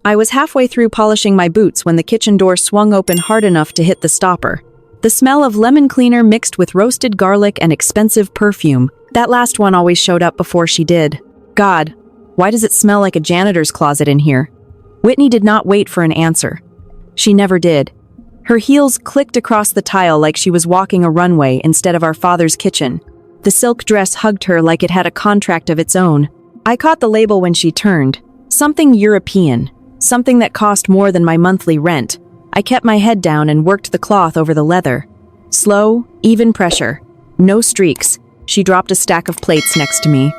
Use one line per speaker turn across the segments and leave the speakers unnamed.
I was halfway through polishing my boots when the kitchen door swung open hard enough to hit the stopper. The smell of lemon cleaner mixed with roasted garlic and expensive perfume. That last one always showed up before she did. God, why does it smell like a janitor's closet in here? Whitney did not wait for an answer. She never did. Her heels clicked across the tile like she was walking a runway instead of our father's kitchen. The silk dress hugged her like it had a contract of its own. I caught the label when she turned. Something European. Something that cost more than my monthly rent. I kept my head down and worked the cloth over the leather. Slow, even pressure. No streaks. She dropped a stack of plates next to me.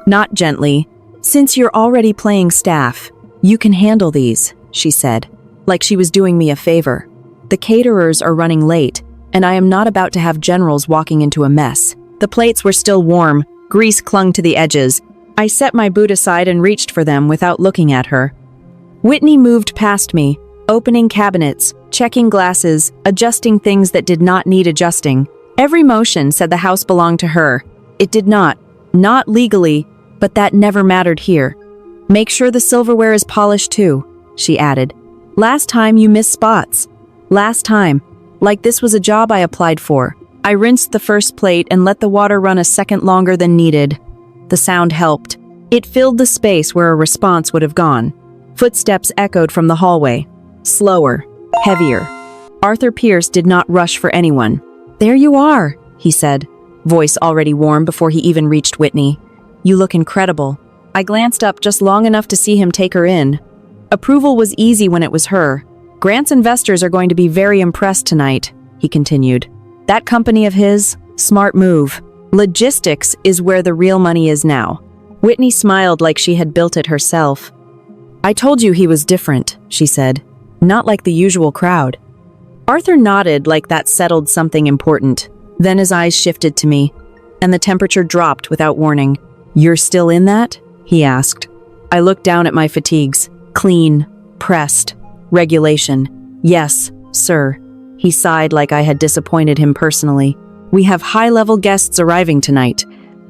Not gently. Since you're already playing staff, you can handle these, she said, like she was doing me a favor. The caterers are running late, and I am not about to have generals walking into a mess. The plates were still warm. Grease clung to the edges. I set my boot aside and reached for them without looking at her. Whitney moved past me, opening cabinets, checking glasses, adjusting things that did not need adjusting. Every motion said the house belonged to her. It did not. Not legally, but that never mattered here. Make sure the silverware is polished too, she added. Last time you missed spots. Last time. Like this was a job I applied for. I rinsed the first plate and let the water run a second longer than needed. The sound helped. It filled the space where a response would have gone. Footsteps echoed from the hallway. Slower. Heavier. Arthur Pierce did not rush for anyone. There you are, he said, voice already warm before he even reached Whitney. You look incredible. I glanced up just long enough to see him take her in. Approval was easy when it was her. Grant's investors are going to be very impressed tonight, he continued. That company of his, smart move. Logistics is where the real money is now. Whitney smiled like she had built it herself. I told you he was different, she said. Not like the usual crowd. Arthur nodded like that settled something important. Then his eyes shifted to me, and the temperature dropped without warning. You're still in that? He asked. I looked down at my fatigues. Clean. Pressed. Regulation. Yes, sir. He sighed like I had disappointed him personally. We have high-level guests arriving tonight.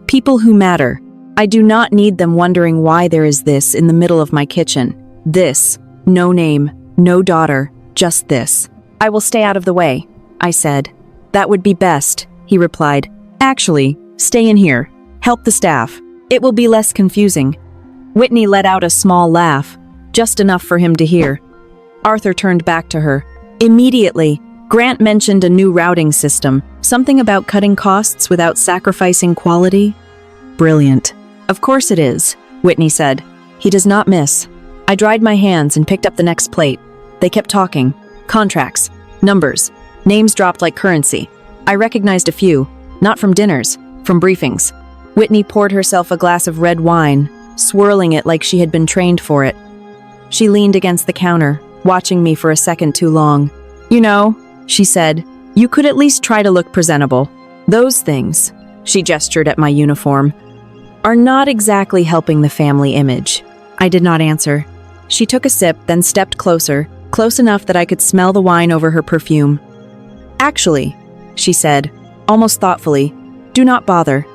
People who matter. I do not need them wondering why there is this in the middle of my kitchen. This. No name. No daughter. Just this. I will stay out of the way, I said. That would be best, he replied. Actually, stay in here. Help the staff. It will be less confusing. Whitney let out a small laugh, just enough for him to hear. Arthur turned back to her. Immediately, Grant mentioned a new routing system, something about cutting costs without sacrificing quality. Brilliant. Of course it is, Whitney said. He does not miss. I dried my hands and picked up the next plate. They kept talking. Contracts. Numbers. Names dropped like currency. I recognized a few, not from dinners, from briefings. Whitney poured herself a glass of red wine, swirling it like she had been trained for it. She leaned against the counter, watching me for a second too long. You know, she said, you could at least try to look presentable. Those things, she gestured at my uniform, are not exactly helping the family image. I did not answer. She took a sip, then stepped closer, close enough that I could smell the wine over her perfume. Actually, she said, almost thoughtfully, do not bother.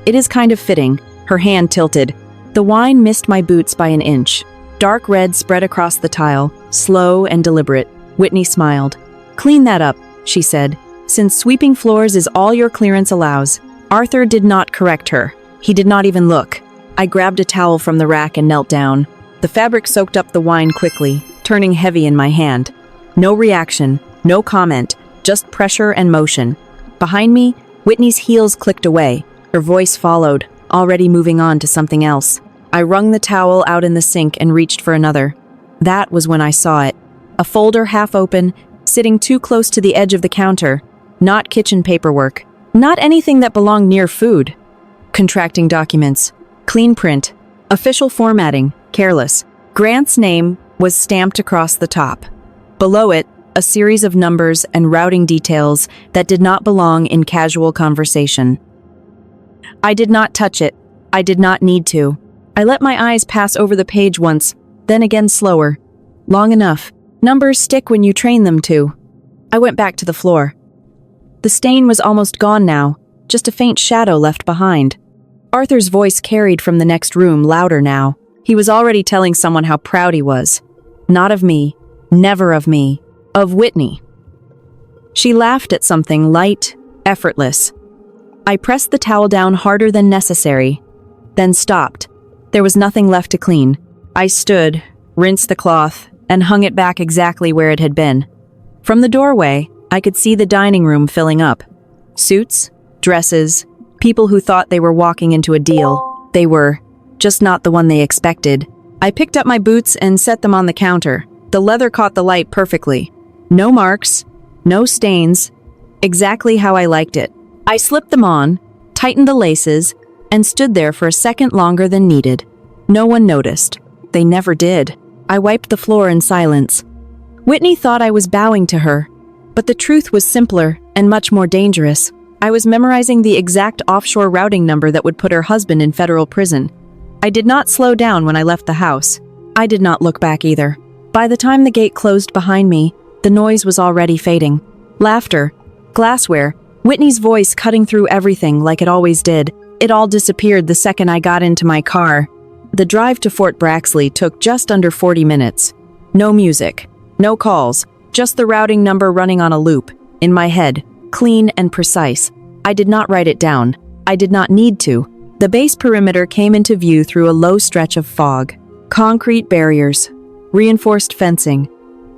It is kind of fitting. Her hand tilted. The wine missed my boots by an inch. Dark red spread across the tile, slow and deliberate. Whitney smiled. Clean that up, she said, since sweeping floors is all your clearance allows. Arthur did not correct her. He did not even look. I grabbed a towel from the rack and knelt down. The fabric soaked up the wine quickly, turning heavy in my hand. No reaction, no comment, just pressure and motion. Behind me, Whitney's heels clicked away. Her voice followed, already moving on to something else. I wrung the towel out in the sink and reached for another. That was when I saw it. A folder half open, sitting too close to the edge of the counter. Not kitchen paperwork. Not anything that belonged near food. Contracting documents. Clean print. Official formatting. Careless. Grant's name was stamped across the top. Below it, a series of numbers and routing details that did not belong in casual conversation. I did not touch it. I did not need to. I let my eyes pass over the page once, then again slower. Long enough. Numbers stick when you train them to. I went back to the floor. The stain was almost gone now, just a faint shadow left behind. Arthur's voice carried from the next room, louder now. He was already telling someone how proud he was. Not of me. Never of me. Of Whitney. She laughed at something light, effortless. I pressed the towel down harder than necessary, then stopped. There was nothing left to clean. I stood, rinsed the cloth, and hung it back exactly where it had been. From the doorway, I could see the dining room filling up. Suits, dresses, people who thought they were walking into a deal. They were, just not the one they expected. I picked up my boots and set them on the counter. The leather caught the light perfectly. No marks, no stains, exactly how I liked it. I slipped them on, tightened the laces, and stood there for a second longer than needed. No one noticed. They never did. I wiped the floor in silence. Whitney thought I was bowing to her, but the truth was simpler and much more dangerous. I was memorizing the exact offshore routing number that would put her husband in federal prison. I did not slow down when I left the house. I did not look back either. By the time the gate closed behind me, the noise was already fading. Laughter, glassware, Whitney's voice cutting through everything like it always did. It all disappeared the second I got into my car. The drive to Fort Braxley took just under 40 minutes. No music, no calls, just the routing number running on a loop, in my head, clean and precise. I did not write it down. I did not need to. The base perimeter came into view through a low stretch of fog. Concrete barriers, reinforced fencing,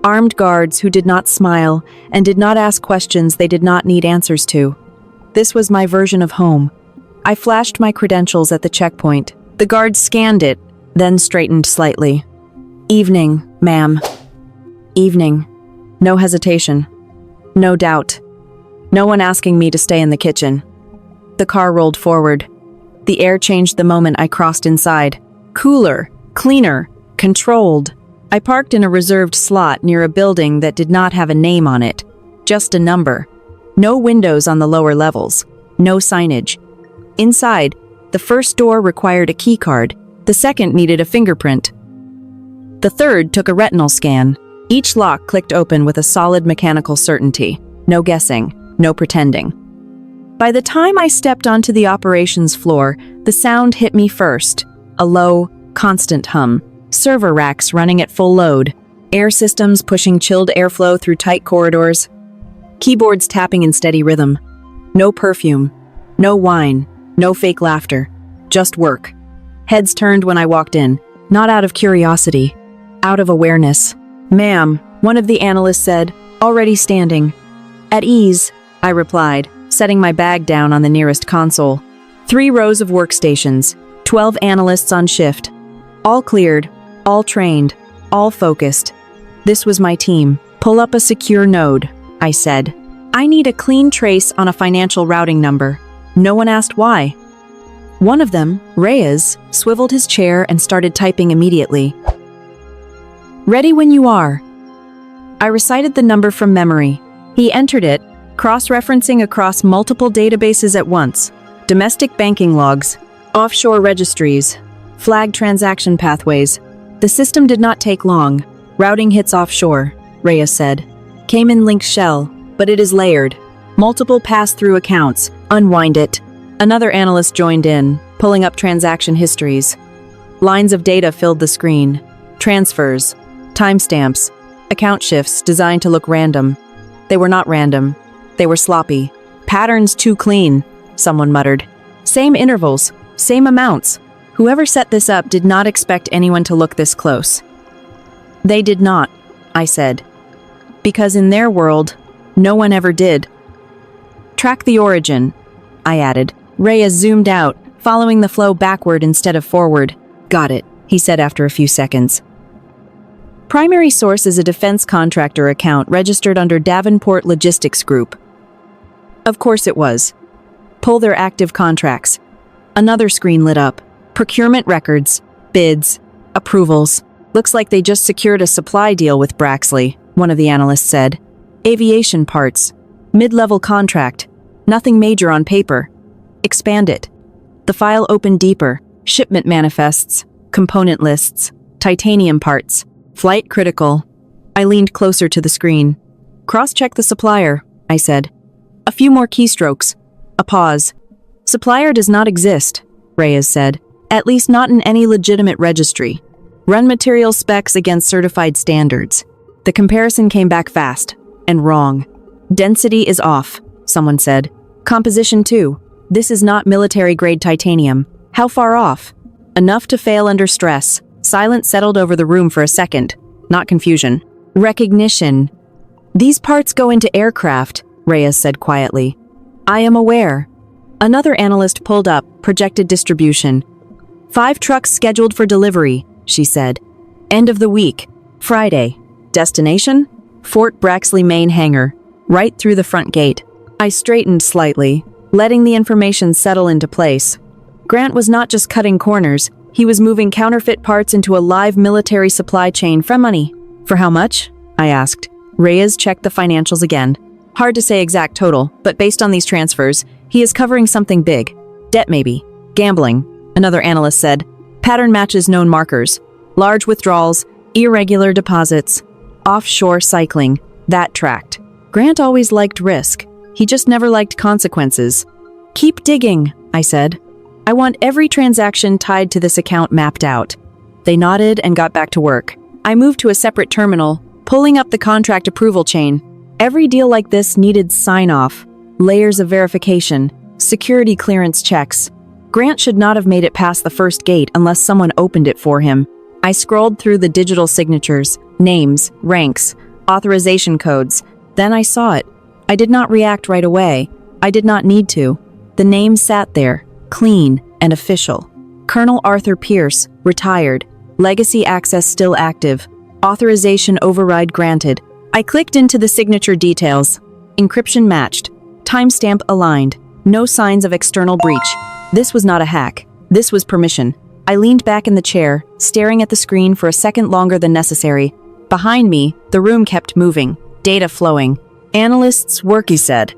armed guards who did not smile and did not ask questions they did not need answers to. This was my version of home. I flashed my credentials at the checkpoint. The guard scanned it, then straightened slightly. Evening, ma'am. Evening. No hesitation. No doubt. No one asking me to stay in the kitchen. The car rolled forward. The air changed the moment I crossed inside. Cooler, cleaner, controlled. I parked in a reserved slot near a building that did not have a name on it. Just a number. No windows on the lower levels. No signage. Inside, the first door required a key card. The second needed a fingerprint. The third took a retinal scan. Each lock clicked open with a solid mechanical certainty. No guessing, no pretending. By the time I stepped onto the operations floor, the sound hit me first. A low, constant hum. Server racks running at full load. Air systems pushing chilled airflow through tight corridors. Keyboards tapping in steady rhythm. No perfume. No wine. No fake laughter. Just work. Heads turned when I walked in. Not out of curiosity. Out of awareness. "Ma'am," one of the analysts said, already standing. "At ease," I replied, setting my bag down on the nearest console. 3 rows of workstations, 12 analysts on shift. All cleared, all trained, all focused. This was my team. "Pull up a secure node," I said. "I need a clean trace on a financial routing number." No one asked why. One of them, Reyes, swiveled his chair and started typing immediately. "Ready when you are." I recited the number from memory. He entered it, cross-referencing across multiple databases at once. Domestic banking logs, offshore registries, flagged transaction pathways. The system did not take long. "Routing hits offshore," Reyes said. "Came in linked shell, but it is layered. Multiple pass-through accounts. Unwind it." Another analyst joined in, pulling up transaction histories. Lines of data filled the screen. Transfers, timestamps, account shifts designed to look random. They were not random. They were sloppy. "Patterns too clean," someone muttered. "Same intervals, same amounts. Whoever set this up did not expect anyone to look this close." "They did not," I said. "Because in their world, no one ever did." "Track the origin," I added. Reyes zoomed out, following the flow backward instead of forward. "Got it," he said after a few seconds. Primary source is a defense contractor account registered under Davenport Logistics Group. Of course it was. Pull their active contracts. Another screen lit up. Procurement records, bids, approvals. "Looks like they just secured a supply deal with Braxley," one of the analysts said. "Aviation parts. Mid-level contract. Nothing major on paper. Expand it." The file opened deeper. Shipment manifests, component lists, titanium parts, flight critical. I leaned closer to the screen. "Cross-check the supplier," I said. A few more keystrokes. A pause. "Supplier does not exist," Reyes said. "At least not in any legitimate registry." Run material specs against certified standards. The comparison came back fast and wrong. Density is off, someone said. Composition too. This is not military-grade titanium. How far off? Enough to fail under stress. Silence settled over the room for a second. Not confusion. Recognition. These parts go into aircraft, Reyes said quietly. I am aware. Another analyst pulled up, projected distribution. 5 trucks scheduled for delivery, she said. End of the week. Friday. Destination? Fort Braxley main hangar. Right through the front gate. I straightened slightly, letting the information settle into place. Grant was not just cutting corners, he was moving counterfeit parts into a live military supply chain for money. For how much? I asked. Reyes checked the financials again. Hard to say exact total, but based on these transfers, he is covering something big. Debt maybe. Gambling, another analyst said. Pattern matches known markers. Large withdrawals, irregular deposits, offshore cycling. That tracked. Grant always liked risk. He just never liked consequences. Keep digging, I said. I want every transaction tied to this account mapped out. They nodded and got back to work. I moved to a separate terminal, pulling up the contract approval chain. Every deal like this needed sign-off, layers of verification, security clearance checks. Grant should not have made it past the first gate unless someone opened it for him. I scrolled through the digital signatures, names, ranks, authorization codes. Then I saw it. I did not react right away. I did not need to. The name sat there, clean and official. Colonel Arthur Pierce, retired. Legacy access still active. Authorization override granted. I clicked into the signature details. Encryption matched. Timestamp aligned. No signs of external breach. This was not a hack. This was permission. I leaned back in the chair, staring at the screen for a second longer than necessary. Behind me, the room kept moving, data flowing. Analysts' work, he said.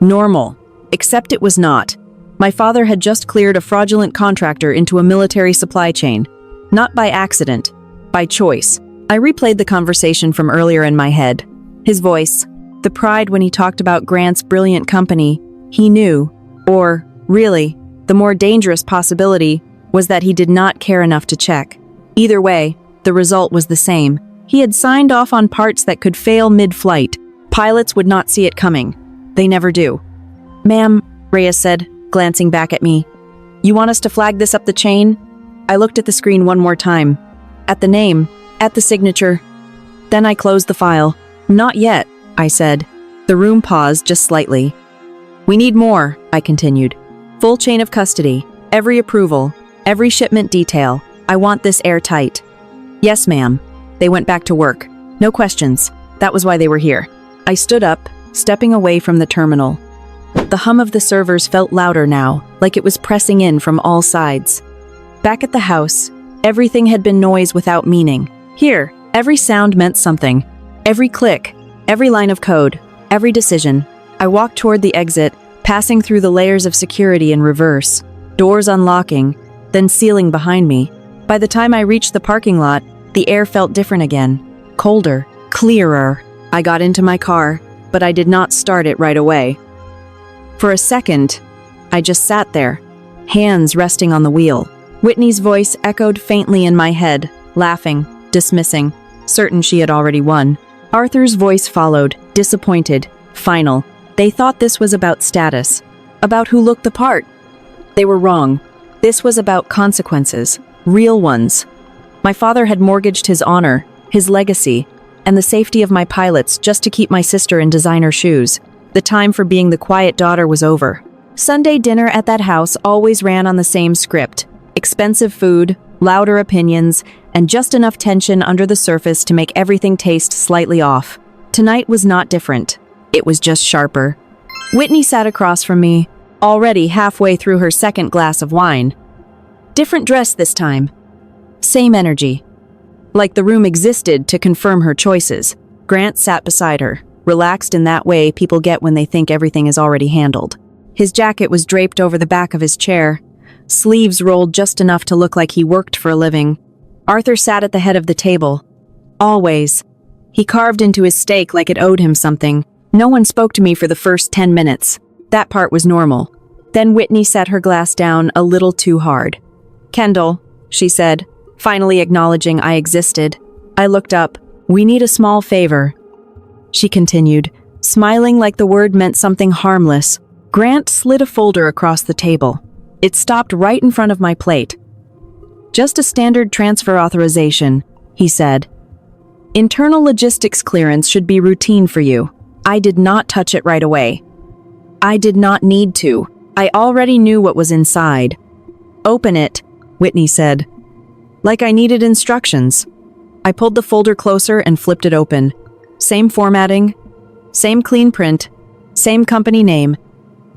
Normal. Except it was not. My father had just cleared a fraudulent contractor into a military supply chain. Not by accident. By choice. I replayed the conversation from earlier in my head. His voice. The pride when he talked about Grant's brilliant company. He knew. Or, really, the more dangerous possibility was that he did not care enough to check. Either way, the result was the same. He had signed off on parts that could fail mid-flight. Pilots would not see it coming. They never do. Ma'am, Reyes said, glancing back at me. You want us to flag this up the chain? I looked at the screen one more time. At the name, at the signature. Then I closed the file. Not yet, I said. The room paused just slightly. We need more, I continued. Full chain of custody, every approval, every shipment detail. I want this airtight. Yes, ma'am. They went back to work. No questions. That was why they were here. I stood up, stepping away from the terminal. The hum of the servers felt louder now, like it was pressing in from all sides. Back at the house, everything had been noise without meaning. Here, every sound meant something. Every click, every line of code, every decision. I walked toward the exit, passing through the layers of security in reverse. Doors unlocking, then sealing behind me. By the time I reached the parking lot, the air felt different again. Colder, clearer. I got into my car, but I did not start it right away. For a second, I just sat there, hands resting on the wheel. Whitney's voice echoed faintly in my head, laughing, dismissing, certain she had already won. Arthur's voice followed, disappointed, final. They thought this was about status, about who looked the part. They were wrong. This was about consequences, real ones. My father had mortgaged his honor, his legacy, and the safety of my pilots just to keep my sister in designer shoes. The time for being the quiet daughter was over. Sunday dinner at that house always ran on the same script. Expensive food, louder opinions, and just enough tension under the surface to make everything taste slightly off. Tonight was not different. It was just sharper. Whitney sat across from me, already halfway through her second glass of wine. Different dress this time. Same energy. Like the room existed to confirm her choices. Grant sat beside her, relaxed in that way people get when they think everything is already handled. His jacket was draped over the back of his chair, sleeves rolled just enough to look like he worked for a living. Arthur sat at the head of the table. Always. He carved into his steak like it owed him something. No one spoke to me for the first 10 minutes. That part was normal. Then Whitney set her glass down a little too hard. Kendall, she said, finally acknowledging I existed. I looked up. "We need a small favor," she continued, smiling like the word meant something harmless. Grant slid a folder across the table. It stopped right in front of my plate. "Just a standard transfer authorization," he said. "Internal logistics clearance should be routine for you." I did not touch it right away. I did not need to. I already knew what was inside. "Open it," Whitney said. Like I needed instructions. I pulled the folder closer and flipped it open. Same formatting, same clean print, same company name.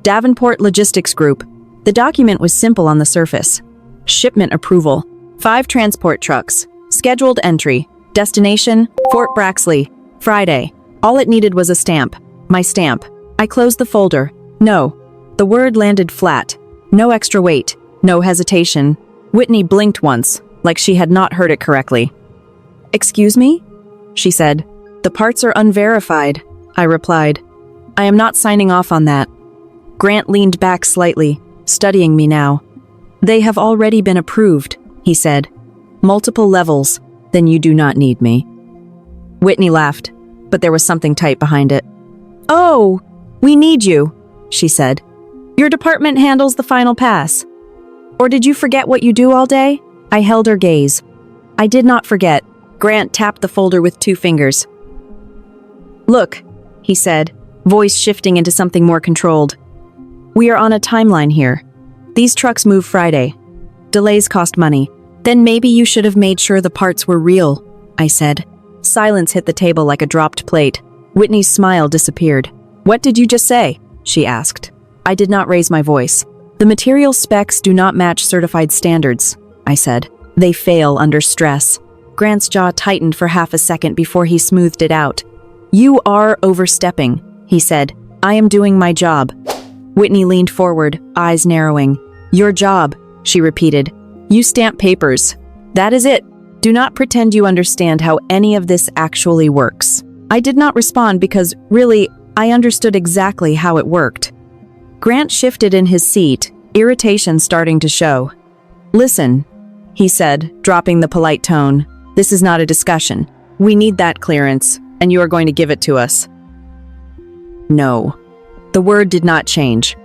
Davenport Logistics Group. The document was simple on the surface. Shipment approval. 5 transport trucks. Scheduled entry. Destination, Fort Braxley. Friday. All it needed was a stamp. My stamp. I closed the folder. No. The word landed flat. No extra weight. No hesitation. Whitney blinked once, like she had not heard it correctly. "Excuse me?" she said. "The parts are unverified," I replied. "I am not signing off on that." Grant leaned back slightly, studying me now. "They have already been approved," he said. "Multiple levels. Then you do not need me." Whitney laughed, but there was something tight behind it. "Oh, we need you," she said. "Your department handles the final pass. Or did you forget what you do all day?" I held her gaze. "I did not forget." Grant tapped the folder with 2 fingers. "Look," he said, voice shifting into something more controlled. "We are on a timeline here. These trucks move Friday. Delays cost money. Then maybe you should have made sure the parts were real," I said. Silence hit the table like a dropped plate. Whitney's smile disappeared. "What did you just say?" she asked. I did not raise my voice. "The material specs do not match certified standards," I said. "They fail under stress." Grant's jaw tightened for half a second before he smoothed it out. "You are overstepping," he said. "I am doing my job." Whitney leaned forward, eyes narrowing. "Your job," she repeated. "You stamp papers. That is it. Do not pretend you understand how any of this actually works." I did not respond because, really, I understood exactly how it worked. Grant shifted in his seat, irritation starting to show. "Listen," he said, dropping the polite tone. "This is not a discussion. We need that clearance, and you are going to give it to us." "No." The word did not change.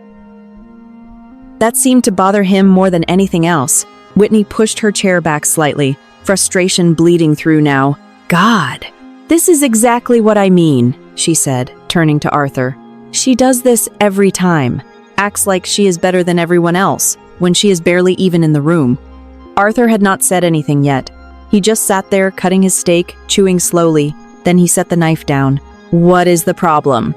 That seemed to bother him more than anything else. Whitney pushed her chair back slightly, frustration bleeding through now. "God, this is exactly what I mean," she said, turning to Arthur. "She does this every time. Acts like she is better than everyone else, when she is barely even in the room." Arthur had not said anything yet. He just sat there, cutting his steak, chewing slowly. Then he set the knife down. "What is the problem?"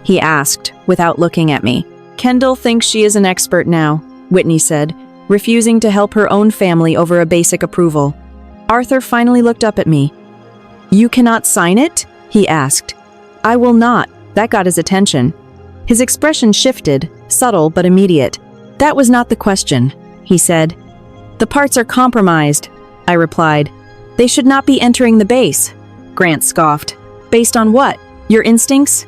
he asked, without looking at me. "Kendall thinks she is an expert now," Whitney said, refusing to help her own family over a basic approval. Arthur finally looked up at me. "You cannot sign it?" he asked. "I will not." That got his attention. His expression shifted, subtle but immediate. "That was not the question," he said. "The parts are compromised," I replied. "They should not be entering the base," Grant scoffed. "Based on what? Your instincts?"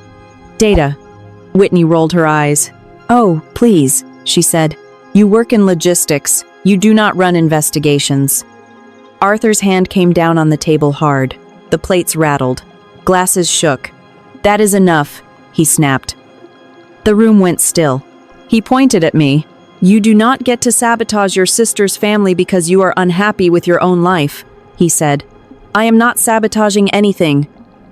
"Data." Whitney rolled her eyes. "Oh, please," she said. "You work in logistics. You do not run investigations." Arthur's hand came down on the table hard. The plates rattled. Glasses shook. "That is enough," he snapped. The room went still. He pointed at me. "You do not get to sabotage your sister's family because you are unhappy with your own life," he said. "I am not sabotaging anything."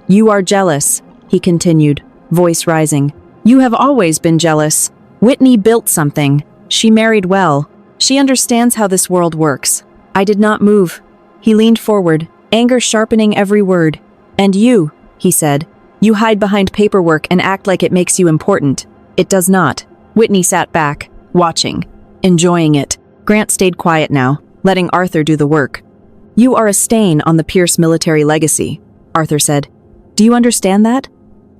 "You are jealous," he continued, voice rising. "You have always been jealous. Whitney built something. She married well. She understands how this world works." I did not move. He leaned forward, anger sharpening every word. "And you," he said. "You hide behind paperwork and act like it makes you important. It does not." Whitney sat back, watching, enjoying it. Grant stayed quiet now, letting Arthur do the work. "You are a stain on the Pierce military legacy," Arthur said. "Do you understand that?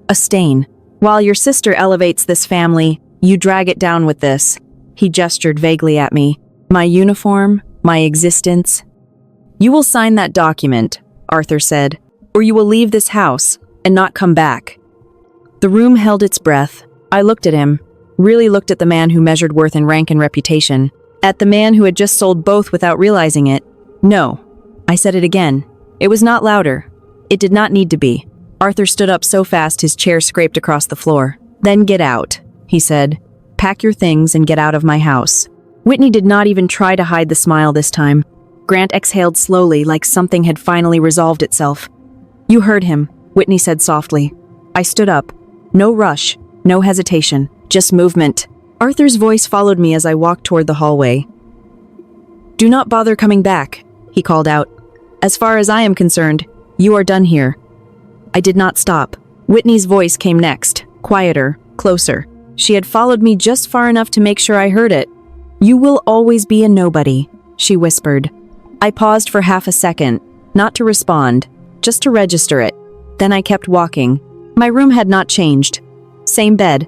A stain. While your sister elevates this family, you drag it down with this." He gestured vaguely at me. "My uniform, my existence." "You will sign that document," Arthur said, "or you will leave this house and not come back." The room held its breath. I looked at him, really looked at the man who measured worth in rank and reputation, at the man who had just sold both without realizing it. "No," I said it again. It was not louder. It did not need to be. Arthur stood up so fast his chair scraped across the floor. Then get out, he said. Pack your things and get out of my house. Whitney did not even try to hide the smile this time. Grant exhaled slowly, like something had finally resolved itself. You heard him, Whitney said softly. I stood up. No rush, no hesitation, just movement. Arthur's voice followed me as I walked toward the hallway. Do not bother coming back, he called out. As far as I am concerned, you are done here. I did not stop. Whitney's voice came next, quieter, closer. She had followed me just far enough to make sure I heard it. You will always be a nobody, she whispered. I paused for half a second, not to respond, just to register it. Then I kept walking. My room had not changed. Same bed,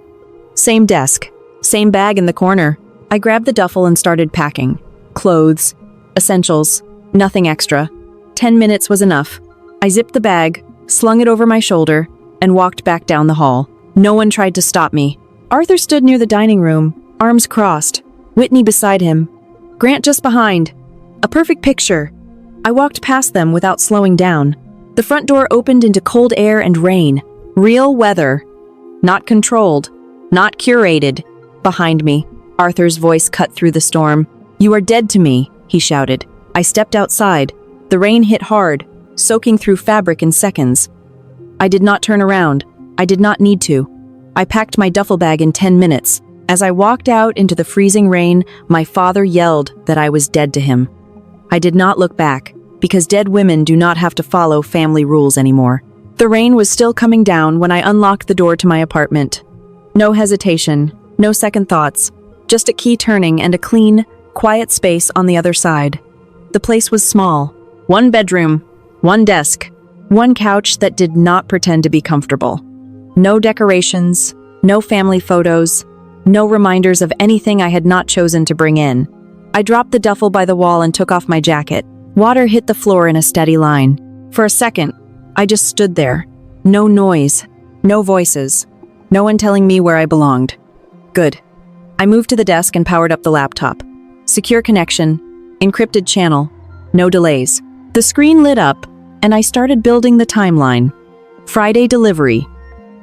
same desk, same bag in the corner. I grabbed the duffel and started packing. Clothes, essentials, nothing extra. 10 minutes was enough. I zipped the bag, slung it over my shoulder, and walked back down the hall. No one tried to stop me. Arthur stood near the dining room, arms crossed, Whitney beside him, Grant just behind. A perfect picture. I walked past them without slowing down. The front door opened into cold air and rain. Real weather. Not controlled. Not curated. Behind me, Arthur's voice cut through the storm. You are dead to me, he shouted. I stepped outside. The rain hit hard, soaking through fabric in seconds. I did not turn around. I did not need to. I packed my duffel bag in 10 minutes. As I walked out into the freezing rain, my father yelled that I was dead to him. I did not look back, because dead women do not have to follow family rules anymore. The rain was still coming down when I unlocked the door to my apartment. No hesitation, no second thoughts, just a key turning and a clean, quiet space on the other side. The place was small. One bedroom, one desk, one couch that did not pretend to be comfortable. No decorations, no family photos, no reminders of anything I had not chosen to bring in. I dropped the duffel by the wall and took off my jacket. Water hit the floor in a steady line. For a second, I just stood there. No noise, no voices, no one telling me where I belonged. Good. I moved to the desk and powered up the laptop. Secure connection, encrypted channel, no delays. The screen lit up, and I started building the timeline. Friday delivery.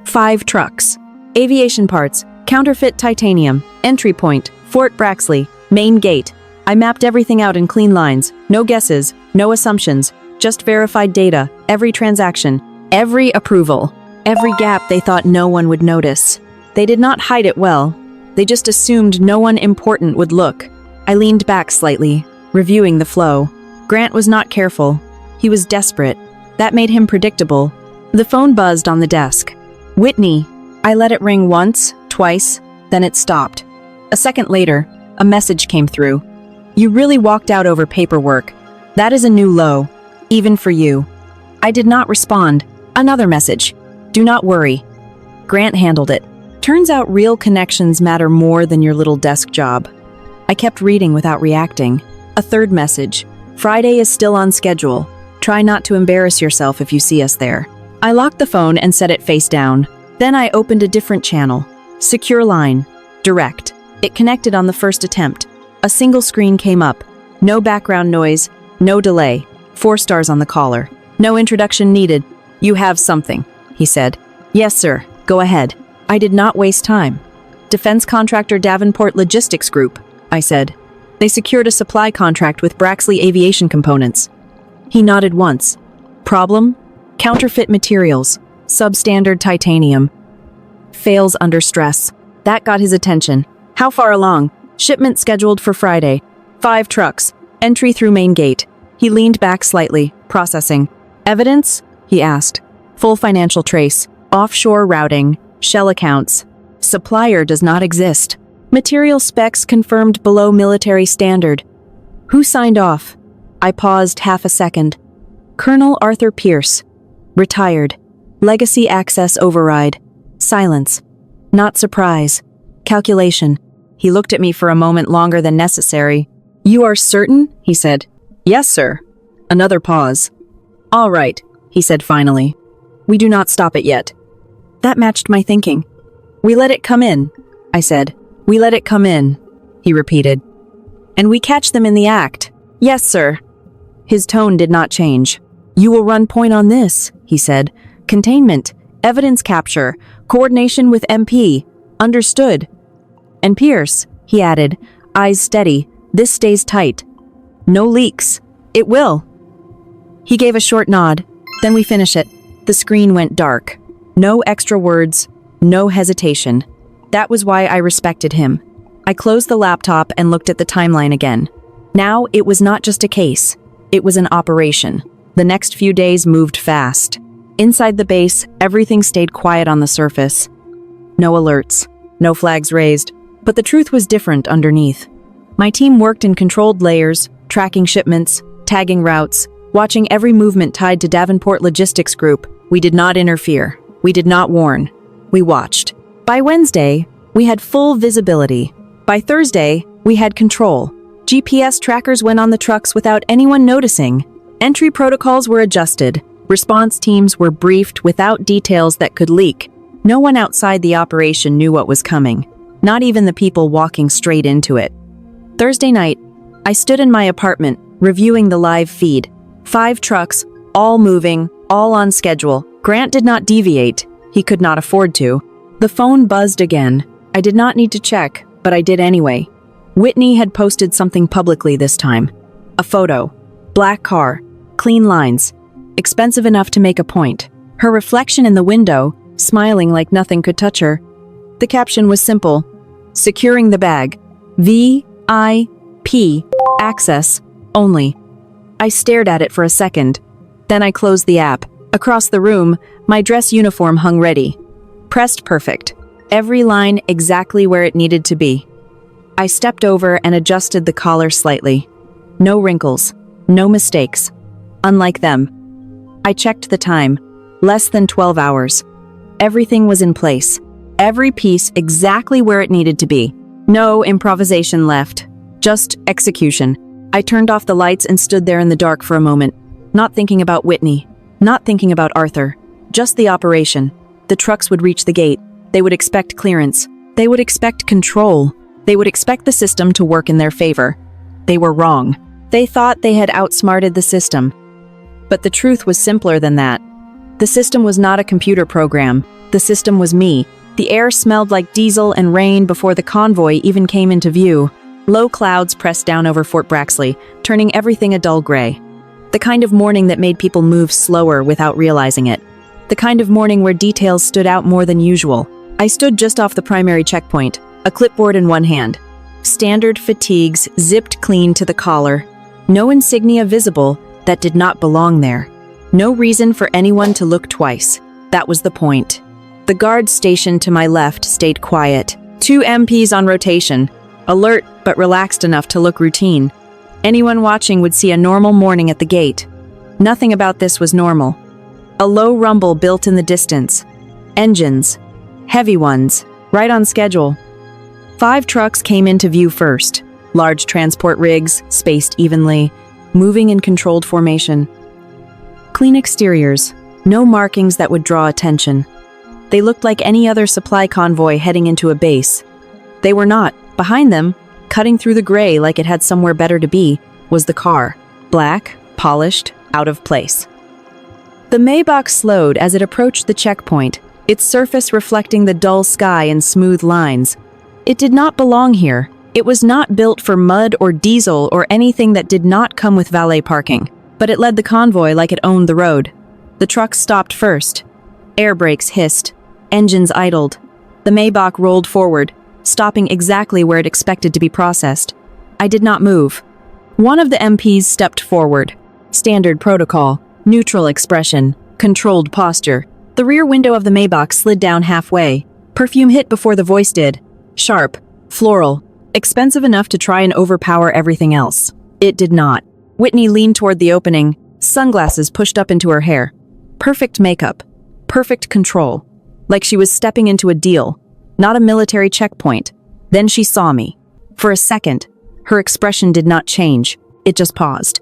5 trucks. Aviation parts, counterfeit titanium, entry point, Fort Braxley, main gate. I mapped everything out in clean lines, no guesses, no assumptions, just verified data, every transaction, every approval, every gap they thought no one would notice. They did not hide it well. They just assumed no one important would look. I leaned back slightly, reviewing the flow. Grant was not careful. He was desperate. That made him predictable. The phone buzzed on the desk. Whitney. I let it ring once, twice, then it stopped. A second later, a message came through. You really walked out over paperwork. That is a new low, even for you. I did not respond. Another message. Do not worry. Grant handled it. Turns out real connections matter more than your little desk job. I kept reading without reacting. A third message. Friday is still on schedule. Try not to embarrass yourself if you see us there. I locked the phone and set it face down. Then I opened a different channel. Secure line. Direct. It connected on the first attempt. A single screen came up. No background noise, no delay. 4 stars on the caller. No introduction needed. You have something, he said. Yes, sir. Go ahead. I did not waste time. Defense contractor Davenport Logistics Group, I said. They secured a supply contract with Braxley Aviation Components. He nodded once. Problem? Counterfeit materials. Substandard titanium. Fails under stress. That got his attention. How far along? Shipment scheduled for Friday. 5 trucks. Entry through main gate. He leaned back slightly, processing. Evidence? He asked. Full financial trace. Offshore routing. Shell accounts. Supplier does not exist. Material specs confirmed below military standard. Who signed off? I paused half a second. Colonel Arthur Pierce. Retired. Legacy access override. Silence. Not surprise. Calculation. He looked at me for a moment longer than necessary. You are certain? He said. Yes, sir. Another pause. All right, he said finally. We do not stop it yet. That matched my thinking. We let it come in, I said. We let it come in, he repeated. And we catch them in the act. Yes, sir. His tone did not change. "You will run point on this," he said. "Containment, evidence capture, coordination with MP. Understood." "And Pierce," he added, eyes steady, "this stays tight. No leaks. It will." He gave a short nod. "Then we finish it." The screen went dark. No extra words, no hesitation. That was why I respected him. I closed the laptop and looked at the timeline again. Now it was not just a case. It was an operation. The next few days moved fast. Inside the base, everything stayed quiet on the surface. No alerts, no flags raised, but the truth was different underneath. My team worked in controlled layers, tracking shipments, tagging routes, watching every movement tied to Davenport Logistics Group. We did not interfere. We did not warn. We watched. By Wednesday, we had full visibility. By Thursday, we had control. GPS trackers went on the trucks without anyone noticing. Entry protocols were adjusted. Response teams were briefed without details that could leak. No one outside the operation knew what was coming, not even the people walking straight into it. Thursday night, I stood in my apartment, reviewing the live feed. 5 trucks, all moving, all on schedule. Grant did not deviate. He could not afford to. The phone buzzed again. I did not need to check, but I did anyway. Whitney had posted something publicly this time. A photo. Black car. Clean lines. Expensive enough to make a point. Her reflection in the window, smiling like nothing could touch her. The caption was simple. "Securing the bag. VIP. Access. Only." I stared at it for a second. Then I closed the app. Across the room, my dress uniform hung ready. Pressed perfect. Every line exactly where it needed to be. I stepped over and adjusted the collar slightly. No wrinkles. No mistakes. Unlike them. I checked the time. Less than 12 hours. Everything was in place. Every piece exactly where it needed to be. No improvisation left. Just execution. I turned off the lights and stood there in the dark for a moment, not thinking about Whitney, not thinking about Arthur, just the operation. The trucks would reach the gate. They would expect clearance. They would expect control. They would expect the system to work in their favor. They were wrong. They thought they had outsmarted the system. But the truth was simpler than that. The system was not a computer program. The system was me. The air smelled like diesel and rain before the convoy even came into view. Low clouds pressed down over Fort Braxley, turning everything a dull gray. The kind of morning that made people move slower without realizing it. The kind of morning where details stood out more than usual. I stood just off the primary checkpoint, a clipboard in one hand. Standard fatigues zipped clean to the collar. No insignia visible that did not belong there. No reason for anyone to look twice. That was the point. The guard station to my left stayed quiet. 2 MPs on rotation. Alert, but relaxed enough to look routine. Anyone watching would see a normal morning at the gate. Nothing about this was normal. A low rumble built in the distance. Engines. Heavy ones. Right on schedule. 5 trucks came into view first. Large transport rigs, spaced evenly, moving in controlled formation. Clean exteriors. No markings that would draw attention. They looked like any other supply convoy heading into a base. They were not. Behind them, cutting through the gray like it had somewhere better to be, was the car. Black, polished, out of place. The Maybach slowed as it approached the checkpoint, its surface reflecting the dull sky in smooth lines. It did not belong here. It was not built for mud or diesel or anything that did not come with valet parking. But it led the convoy like it owned the road. The trucks stopped first. Air brakes hissed. Engines idled. The Maybach rolled forward, stopping exactly where it expected to be processed. I did not move. One of the MPs stepped forward. Standard protocol, neutral expression, controlled posture. The rear window of the Maybach slid down halfway. Perfume hit before the voice did. Sharp, floral, expensive enough to try and overpower everything else. It did not. Whitney leaned toward the opening, sunglasses pushed up into her hair. Perfect makeup. Perfect control. Like she was stepping into a deal. Not a military checkpoint. Then she saw me. For a second, her expression did not change. It just paused.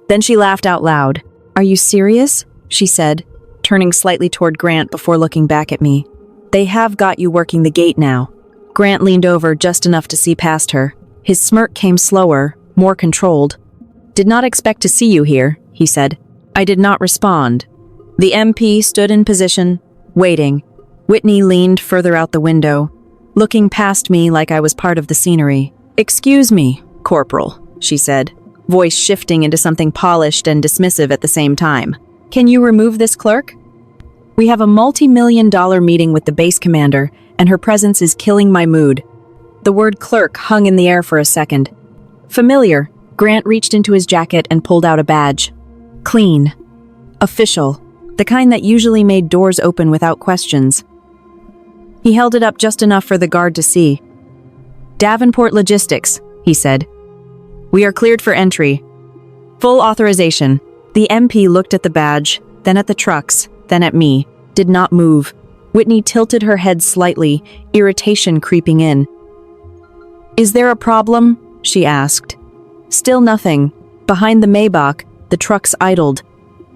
Then she laughed out loud. "Are you serious?" she said, turning slightly toward Grant before looking back at me. "They have got you working the gate now." Grant leaned over just enough to see past her. His smirk came slower, more controlled. Did not expect to see you here, he said. I did not respond. The MP stood in position, waiting. Whitney leaned further out the window, looking past me like I was part of the scenery. Excuse me, Corporal, she said, voice shifting into something polished and dismissive at the same time. Can you remove this clerk? We have a multi-million-dollar meeting with the base commander, and her presence is killing my mood. The word clerk hung in the air for a second. Familiar, Grant reached into his jacket and pulled out a badge. Clean. Official. The kind that usually made doors open without questions. He held it up just enough for the guard to see. Davenport Logistics, he said. We are cleared for entry. Full authorization. The MP looked at the badge, then at the trucks, then at me. Did not move. Whitney tilted her head slightly, irritation creeping in. Is there a problem? She asked. Still nothing. Behind the Maybach, the trucks idled.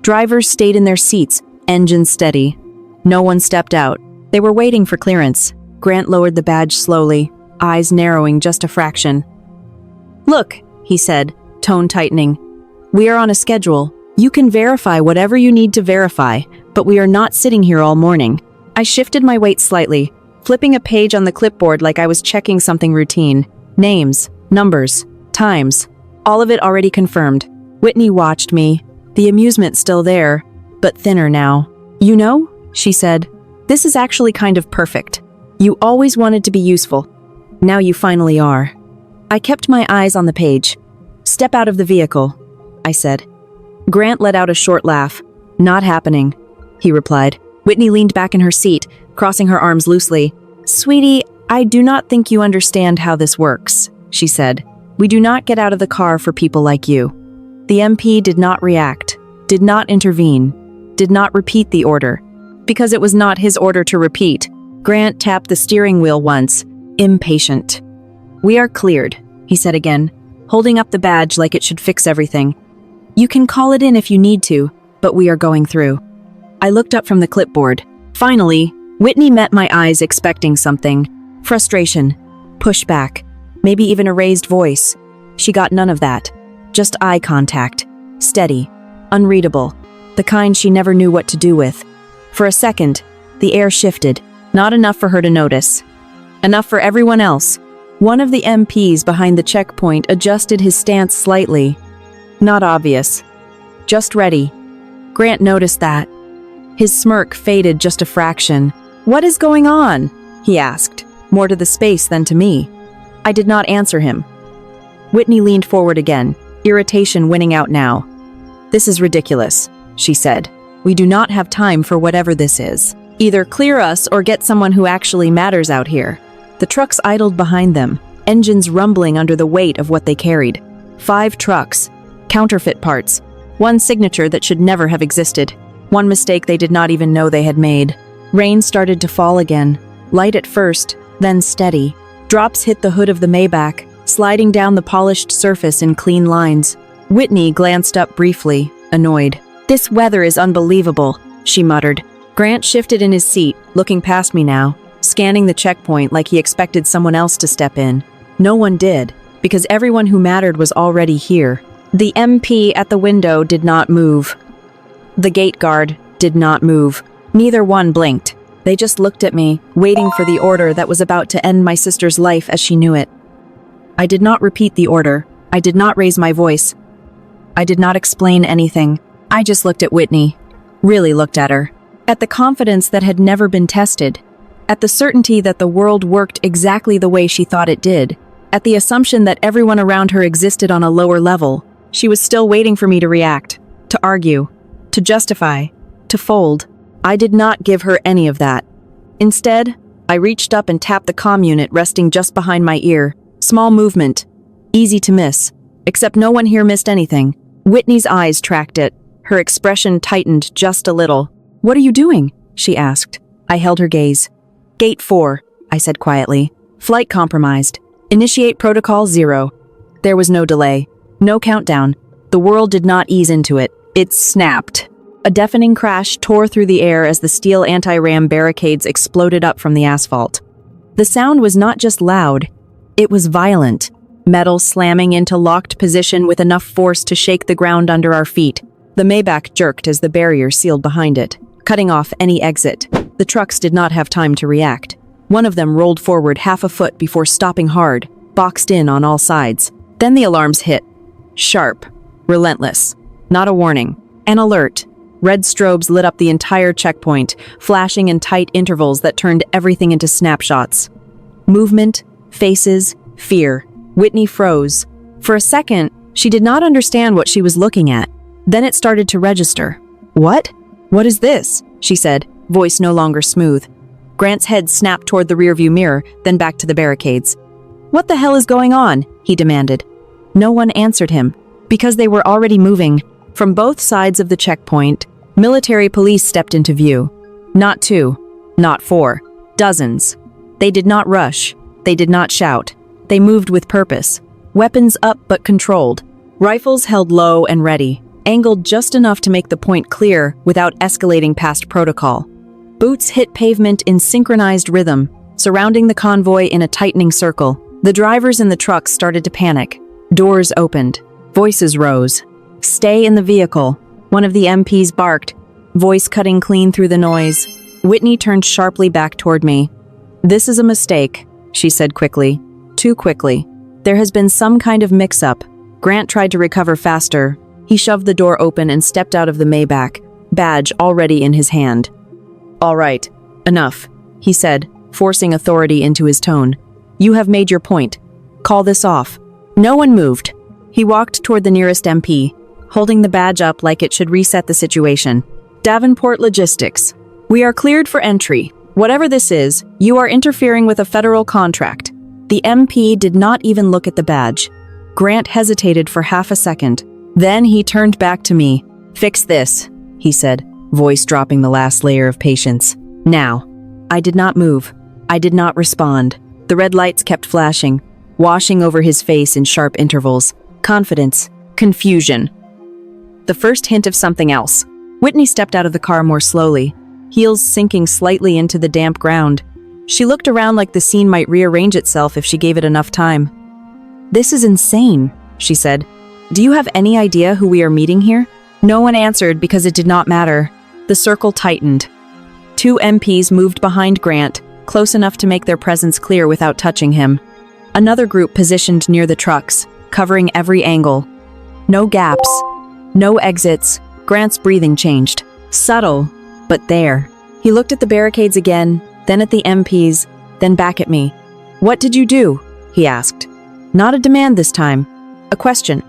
Drivers stayed in their seats, engines steady. No one stepped out. They were waiting for clearance. Grant lowered the badge slowly, eyes narrowing just a fraction. Look, he said, tone tightening. We are on a schedule. You can verify whatever you need to verify, but we are not sitting here all morning. I shifted my weight slightly, flipping a page on the clipboard like I was checking something routine. Names, numbers, times, all of it already confirmed. Whitney watched me, the amusement still there, but thinner now. You know, she said, this is actually kind of perfect. You always wanted to be useful. Now you finally are. I kept my eyes on the page. Step out of the vehicle, I said. Grant let out a short laugh. Not happening, he replied. Whitney leaned back in her seat, crossing her arms loosely. Sweetie, I do not think you understand how this works, she said. We do not get out of the car for people like you. The MP did not react, did not intervene, did not repeat the order. Because it was not his order to repeat, Grant tapped the steering wheel once, impatient. We are cleared, he said again, holding up the badge like it should fix everything. You can call it in if you need to, but we are going through. I looked up from the clipboard. Finally, Whitney met my eyes expecting something. Frustration, pushback, maybe even a raised voice. She got none of that. Just eye contact, steady, unreadable, the kind she never knew what to do with. For a second, the air shifted, not enough for her to notice. Enough for everyone else. One of the MPs behind the checkpoint adjusted his stance slightly. Not obvious. Just ready. Grant noticed that. His smirk faded just a fraction. What is going on? He asked, more to the space than to me. I did not answer him. Whitney leaned forward again, irritation winning out now. This is ridiculous, she said. We do not have time for whatever this is. Either clear us or get someone who actually matters out here. The trucks idled behind them, engines rumbling under the weight of what they carried. 5 trucks, counterfeit parts, one signature that should never have existed, one mistake they did not even know they had made. Rain started to fall again, light at first, then steady. Drops hit the hood of the Maybach, sliding down the polished surface in clean lines. Whitney glanced up briefly, annoyed. This weather is unbelievable, she muttered. Grant shifted in his seat, looking past me now, scanning the checkpoint like he expected someone else to step in. No one did, because everyone who mattered was already here. The MP at the window did not move. The gate guard did not move. Neither one blinked. They just looked at me, waiting for the order that was about to end my sister's life as she knew it. I did not repeat the order. I did not raise my voice. I did not explain anything. I just looked at Whitney. Really looked at her. At the confidence that had never been tested. At the certainty that the world worked exactly the way she thought it did. At the assumption that everyone around her existed on a lower level. She was still waiting for me to react, to argue, to justify, to fold. I did not give her any of that. Instead, I reached up and tapped the comm unit resting just behind my ear. Small movement. Easy to miss. Except no one here missed anything. Whitney's eyes tracked it. Her expression tightened just a little. What are you doing? She asked. I held her gaze. Gate 4, I said quietly. Flight compromised. Initiate protocol 0. There was no delay. No countdown. The world did not ease into it. It snapped. A deafening crash tore through the air as the steel anti-ram barricades exploded up from the asphalt. The sound was not just loud, it was violent. metal slamming into locked position with enough force to shake the ground under our feet. The Maybach jerked as the barrier sealed behind it, cutting off any exit. The trucks did not have time to react. One of them rolled forward half a foot before stopping hard, boxed in on all sides. Then the alarms hit. Sharp, relentless. Not a warning. An alert. Red strobes lit up the entire checkpoint, flashing in tight intervals that turned everything into snapshots. Movement, faces, fear. Whitney froze. For a second, she did not understand what she was looking at. Then it started to register. "What? What is this?" she said, voice no longer smooth. Grant's head snapped toward the rearview mirror, then back to the barricades. "What the hell is going on?" he demanded. No one answered him, because they were already moving. From both sides of the checkpoint, military police stepped into view. Not 2, not 4, dozens. They did not rush. They did not shout. They moved with purpose. Weapons up but controlled. Rifles held low and ready, angled just enough to make the point clear without escalating past protocol. Boots hit pavement in synchronized rhythm, surrounding the convoy in a tightening circle. The drivers in the trucks started to panic. Doors opened. Voices rose. "Stay in the vehicle," one of the MPs barked, voice cutting clean through the noise. Whitney turned sharply back toward me. "This is a mistake," she said quickly. Too quickly. "There has been some kind of mix-up." Grant tried to recover faster. He shoved the door open and stepped out of the Maybach, badge already in his hand. "All right, enough," he said, forcing authority into his tone. "You have made your point. Call this off." No one moved. He walked toward the nearest MP, holding the badge up like it should reset the situation. "Davenport Logistics. We are cleared for entry. Whatever this is, you are interfering with a federal contract." The MP did not even look at the badge. Grant hesitated for half a second. Then he turned back to me. "Fix this," he said, voice dropping the last layer of patience. "Now." I did not move. I did not respond. The red lights kept flashing, washing over his face in sharp intervals. Confidence. Confusion. The first hint of something else. Whitney stepped out of the car more slowly, heels sinking slightly into the damp ground. She looked around like the scene might rearrange itself if she gave it enough time. "This is insane," she said. "Do you have any idea who we are meeting here?" No one answered because it did not matter. The circle tightened. 2 MPs moved behind Grant, close enough to make their presence clear without touching him. Another group positioned near the trucks, covering every angle. No gaps, no exits. Grant's breathing changed. Subtle, but there. He looked at the barricades again, then at the MPs, then back at me. "What did you do?" he asked. Not a demand this time. A question.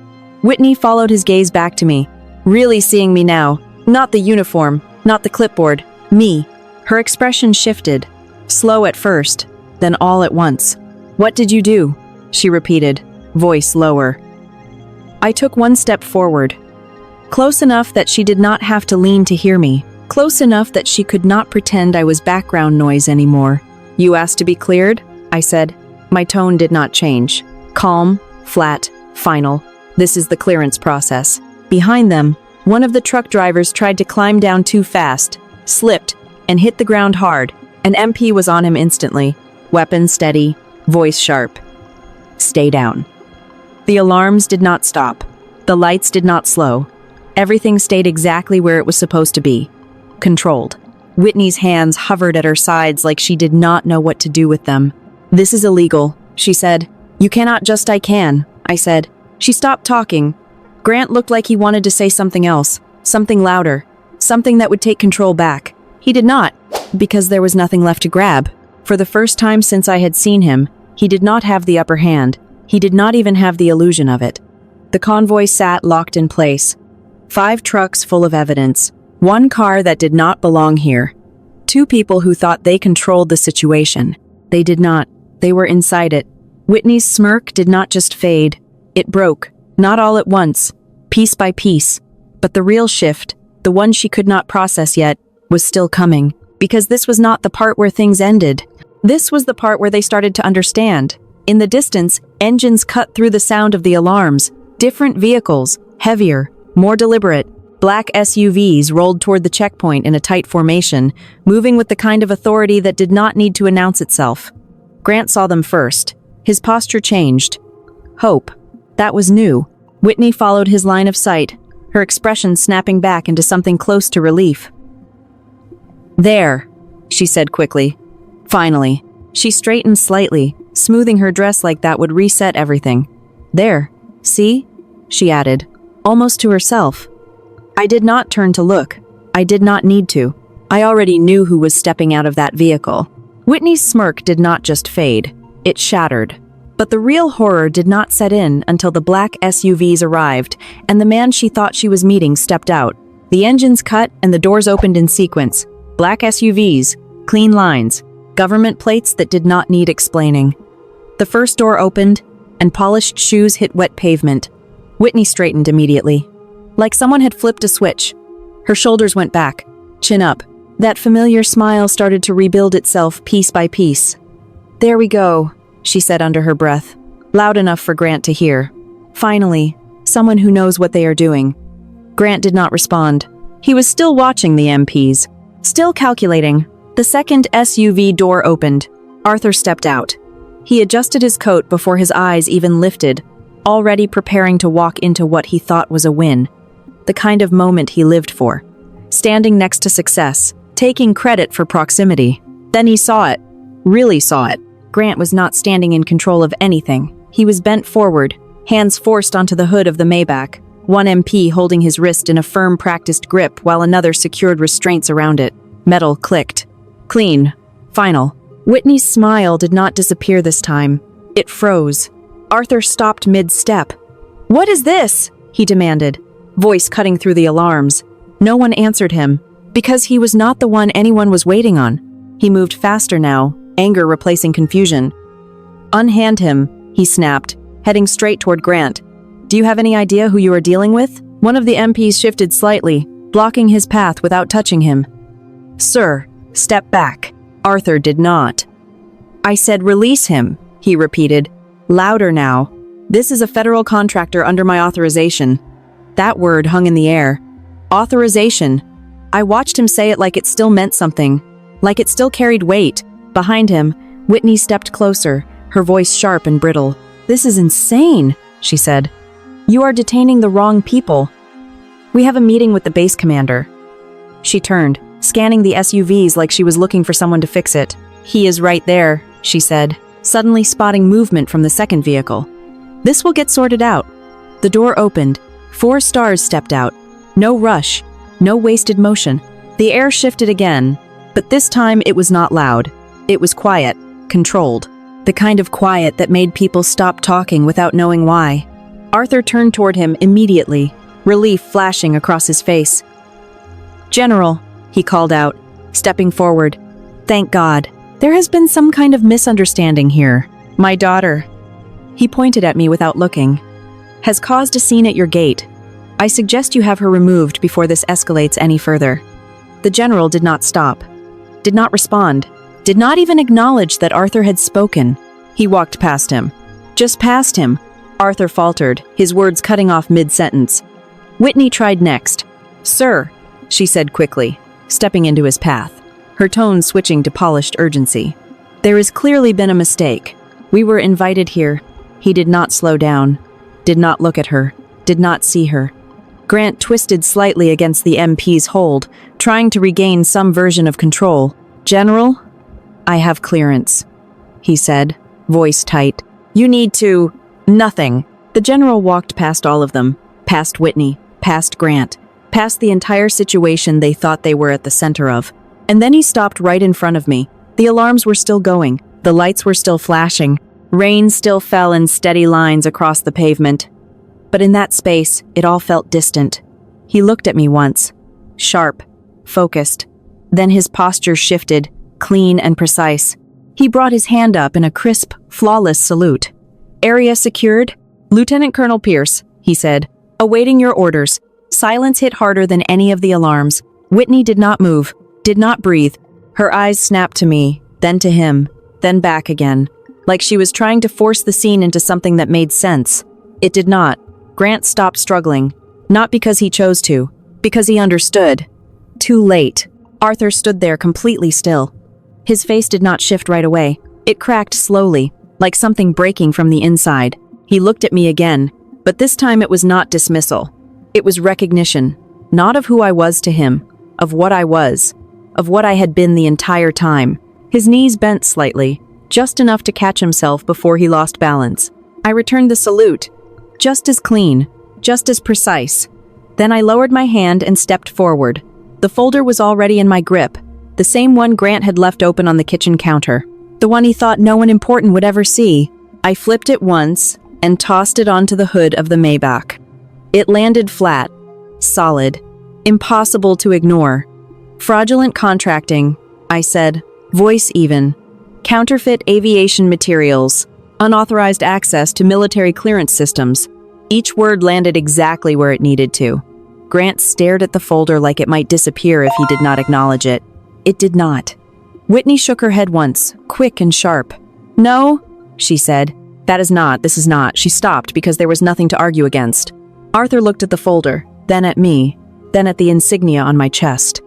Whitney followed his gaze back to me, really seeing me now. Not the uniform, not the clipboard. Me. Her expression shifted. Slow at first, then all at once. "What did you do?" she repeated, voice lower. I took one step forward. Close enough that she did not have to lean to hear me. Close enough that she could not pretend I was background noise anymore. "You asked to be cleared?" I said. My tone did not change. Calm, flat, final. "This is the clearance process." Behind them, one of the truck drivers tried to climb down too fast, slipped, and hit the ground hard. An MP was on him instantly. Weapon steady, voice sharp. "Stay down." The alarms did not stop. The lights did not slow. Everything stayed exactly where it was supposed to be. Controlled. Whitney's hands hovered at her sides like she did not know what to do with them. "This is illegal," she said. "You cannot just I can," I said. She stopped talking. Grant looked like he wanted to say something else, something louder, something that would take control back. He did not, because there was nothing left to grab. For the first time since I had seen him, he did not have the upper hand. He did not even have the illusion of it. The convoy sat locked in place. 5 trucks full of evidence. 1 car that did not belong here. 2 people who thought they controlled the situation. They did not. They were inside it. Whitney's smirk did not just fade. It broke, not all at once, piece by piece. But the real shift, the one she could not process yet, was still coming. Because this was not the part where things ended. This was the part where they started to understand. In the distance, engines cut through the sound of the alarms. Different vehicles, heavier, more deliberate. Black SUVs rolled toward the checkpoint in a tight formation, moving with the kind of authority that did not need to announce itself. Grant saw them first. His posture changed. Hope. That was new. Whitney followed his line of sight, her expression snapping back into something close to relief. "There," she said quickly. Finally. She straightened slightly, smoothing her dress like that would reset everything. "There. See?" she added, almost to herself. I did not turn to look. I did not need to. I already knew who was stepping out of that vehicle. Whitney's smirk did not just fade. It shattered. But the real horror did not set in until the black SUVs arrived, and the man she thought she was meeting stepped out. The engines cut and the doors opened in sequence. Black SUVs, clean lines, government plates that did not need explaining. The first door opened, and polished shoes hit wet pavement. Whitney straightened immediately. Like someone had flipped a switch. Her shoulders went back, chin up. That familiar smile started to rebuild itself piece by piece. "There we go," she said under her breath, loud enough for Grant to hear. Finally, someone who knows what they are doing. Grant did not respond. He was still watching the MPs, still calculating. The second SUV door opened. Arthur stepped out. He adjusted his coat before his eyes even lifted, already preparing to walk into what he thought was a win. The kind of moment he lived for. Standing next to success, taking credit for proximity. Then he saw it. Really saw it. Grant was not standing in control of anything. He was bent forward, hands forced onto the hood of the Maybach, one MP holding his wrist in a firm, practiced grip while another secured restraints around it. Metal clicked. Clean. Final. Whitney's smile did not disappear this time. It froze. Arthur stopped mid-step. "What is this?" he demanded, voice cutting through the alarms. No one answered him, because he was not the one anyone was waiting on. He moved faster now, anger replacing confusion. "Unhand him," he snapped, heading straight toward Grant. "Do you have any idea who you are dealing with?" One of the MPs shifted slightly, blocking his path without touching him. "Sir, step back." Arthur did not. "I said release him," he repeated, louder now. "This is a federal contractor under my authorization." That word hung in the air. Authorization. I watched him say it like it still meant something, like it still carried weight. Behind him, Whitney stepped closer, her voice sharp and brittle. "This is insane," she said. "You are detaining the wrong people. We have a meeting with the base commander." She turned, scanning the SUVs like she was looking for someone to fix it. "He is right there," she said, suddenly spotting movement from the second vehicle. "This will get sorted out." The door opened. 4 stars stepped out. No rush, no wasted motion. The air shifted again, but this time it was not loud. It was quiet, controlled. The kind of quiet that made people stop talking without knowing why. Arthur turned toward him immediately, relief flashing across his face. "General," he called out, stepping forward. "Thank God. There has been some kind of misunderstanding here. My daughter," he pointed at me without looking, "has caused a scene at your gate. I suggest you have her removed before this escalates any further." The general did not stop, did not respond, did not even acknowledge that Arthur had spoken. He walked past him. Just past him. Arthur faltered, his words cutting off mid-sentence. Whitney tried next. "Sir," she said quickly, stepping into his path, her tone switching to polished urgency. "There has clearly been a mistake. We were invited here." He did not slow down, did not look at her, did not see her. Grant twisted slightly against the MP's hold, trying to regain some version of control. "General, I have clearance," he said, voice tight. "You need to..." "Nothing." The general walked past all of them, past Whitney, past Grant, past the entire situation they thought they were at the center of. And then he stopped right in front of me. The alarms were still going, the lights were still flashing, rain still fell in steady lines across the pavement. But in that space, it all felt distant. He looked at me once, sharp, focused. Then his posture shifted, clean and precise. He brought his hand up in a crisp, flawless salute. "Area secured? Lieutenant Colonel Pierce," he said, "awaiting your orders." Silence hit harder than any of the alarms. Whitney did not move, did not breathe. Her eyes snapped to me, then to him, then back again, like she was trying to force the scene into something that made sense. It did not. Grant stopped struggling, not because he chose to, because he understood. Too late. Arthur stood there completely still. His face did not shift right away. It cracked slowly, like something breaking from the inside. He looked at me again, but this time it was not dismissal. It was recognition, not of who I was to him, of what I was, of what I had been the entire time. His knees bent slightly, just enough to catch himself before he lost balance. I returned the salute, just as clean, just as precise. Then I lowered my hand and stepped forward. The folder was already in my grip, the same one Grant had left open on the kitchen counter, the one he thought no one important would ever see. I flipped it once and tossed it onto the hood of the Maybach. It landed flat, solid, impossible to ignore. Fraudulent contracting, I said, voice even. Counterfeit aviation materials, unauthorized access to military clearance systems. Each word landed exactly where it needed to. Grant stared at the folder like it might disappear if he did not acknowledge it. It did not. Whitney shook her head once, quick and sharp. No, she said. This is not. She stopped because there was nothing to argue against. Arthur looked at the folder, then at me, then at the insignia on my chest.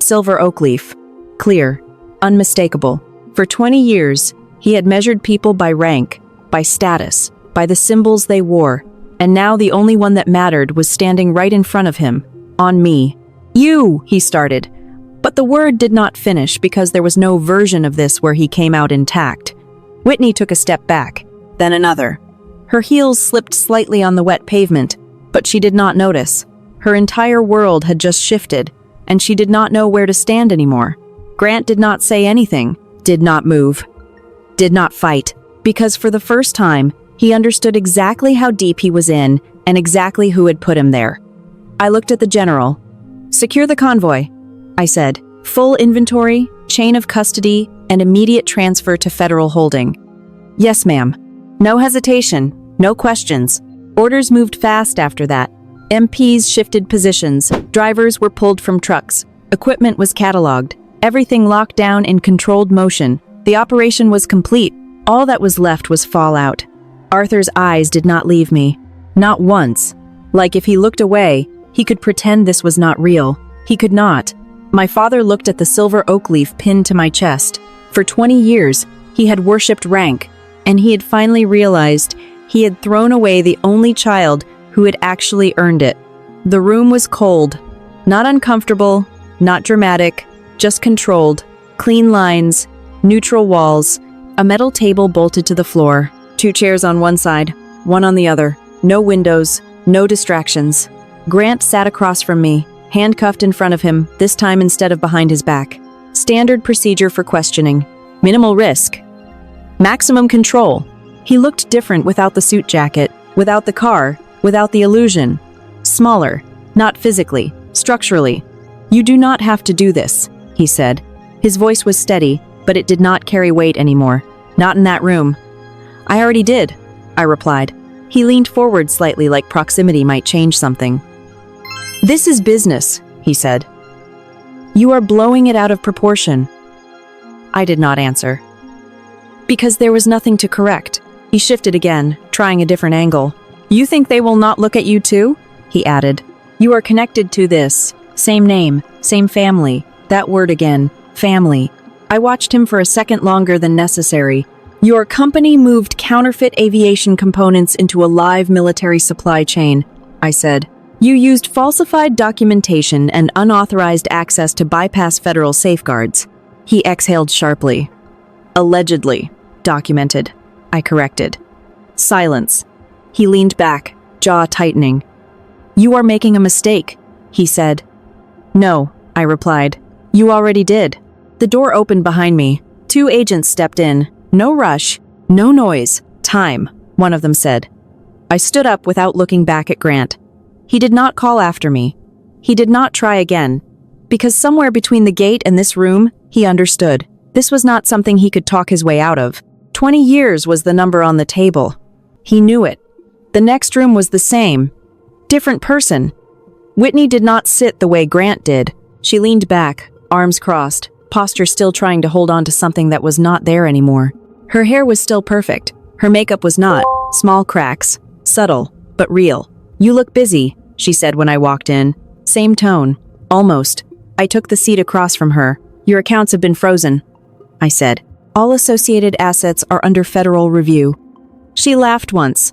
Silver oak leaf. Clear. Unmistakable. For 20 years, he had measured people by rank, by status, by the symbols they wore, and now the only one that mattered was standing right in front of him, on me. You, he started. But the word did not finish because there was no version of this where he came out intact. Whitney took a step back, then another. Her heels slipped slightly on the wet pavement, but she did not notice. Her entire world had just shifted, and she did not know where to stand anymore. Grant did not say anything, did not move, did not fight, because for the first time, he understood exactly how deep he was in and exactly who had put him there. I looked at the general. Secure the convoy, I said. Full inventory, chain of custody, and immediate transfer to federal holding. Yes, ma'am. No hesitation, no questions. Orders moved fast after that. MPs shifted positions, drivers were pulled from trucks, equipment was cataloged, everything locked down in controlled motion. The operation was complete. All that was left was fallout. Arthur's eyes did not leave me. Not once. Like if he looked away, he could pretend this was not real. He could not. My father looked at the silver oak leaf pinned to my chest. For 20 years, he had worshipped rank, and he had finally realized he had thrown away the only child who had actually earned it. The room was cold, not uncomfortable, not dramatic, just controlled, clean lines, neutral walls, a metal table bolted to the floor, 2 chairs on one side, one on the other, no windows, no distractions. Grant sat across from me, handcuffed in front of him, this time instead of behind his back. Standard procedure for questioning. Minimal risk. Maximum control. He looked different without the suit jacket, without the car, without the illusion. Smaller, not physically, structurally. You do not have to do this, he said. His voice was steady, but it did not carry weight anymore. Not in that room. I already did, I replied. He leaned forward slightly like proximity might change something. This is business, he said. You are blowing it out of proportion. I did not answer. Because there was nothing to correct. He shifted again, trying a different angle. You think they will not look at you too? He added. You are connected to this. Same name, same family. That word again, family. I watched him for a second longer than necessary. Your company moved counterfeit aviation components into a live military supply chain, I said. You used falsified documentation and unauthorized access to bypass federal safeguards. He exhaled sharply. Allegedly documented, I corrected. Silence. He leaned back, jaw tightening. You are making a mistake, he said. No, I replied. You already did. The door opened behind me. 2 agents stepped in. No rush, no noise, time, one of them said. I stood up without looking back at Grant. He did not call after me. He did not try again, because somewhere between the gate and this room, he understood. This was not something he could talk his way out of. 20 years was the number on the table. He knew it. The next room was the same. Different person. Whitney did not sit the way Grant did. She leaned back, arms crossed, posture still trying to hold on to something that was not there anymore. Her hair was still perfect. Her makeup was not. Small cracks. Subtle, but real. You look busy, she said when I walked in. Same tone. Almost. I took the seat across from her. Your accounts have been frozen, I said. All associated assets are under federal review. She laughed once.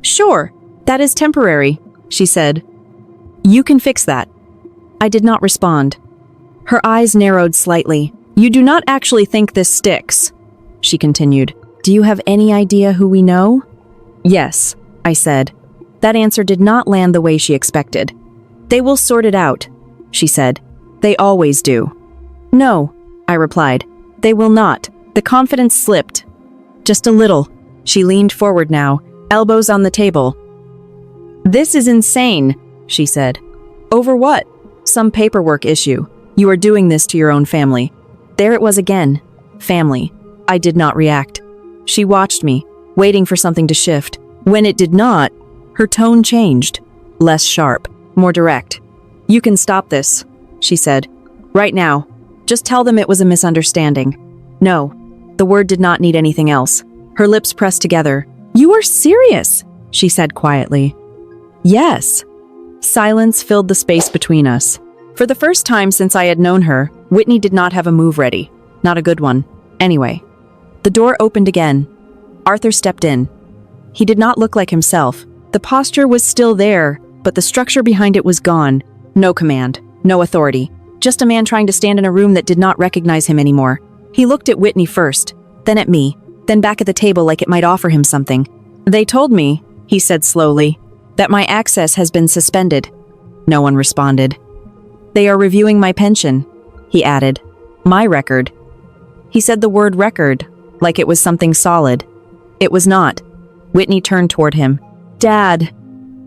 Sure, that is temporary, she said. You can fix that. I did not respond. Her eyes narrowed slightly. You do not actually think this sticks, she continued. Do you have any idea who we know? Yes, I said. That answer did not land the way she expected. They will sort it out, she said. They always do. No, I replied. They will not. The confidence slipped. Just a little. She leaned forward now, elbows on the table. This is insane, she said. Over what? Some paperwork issue. You are doing this to your own family. There it was again. Family. I did not react. She watched me, waiting for something to shift. When it did not, her tone changed. Less sharp, more direct. You can stop this, she said. Right now. Just tell them it was a misunderstanding. No, the word did not need anything else. Her lips pressed together. You are serious, she said quietly. Yes. Silence filled the space between us. For the first time since I had known her, Whitney did not have a move ready. Not a good one. Anyway. The door opened again. Arthur stepped in. He did not look like himself. The posture was still there, but the structure behind it was gone. No command. No authority. Just a man trying to stand in a room that did not recognize him anymore. He looked at Whitney first, then at me, then back at the table like it might offer him something. They told me, he said slowly, that my access has been suspended. No one responded. They are reviewing my pension, he added. My record. He said the word record, like it was something solid. It was not. Whitney turned toward him. Dad,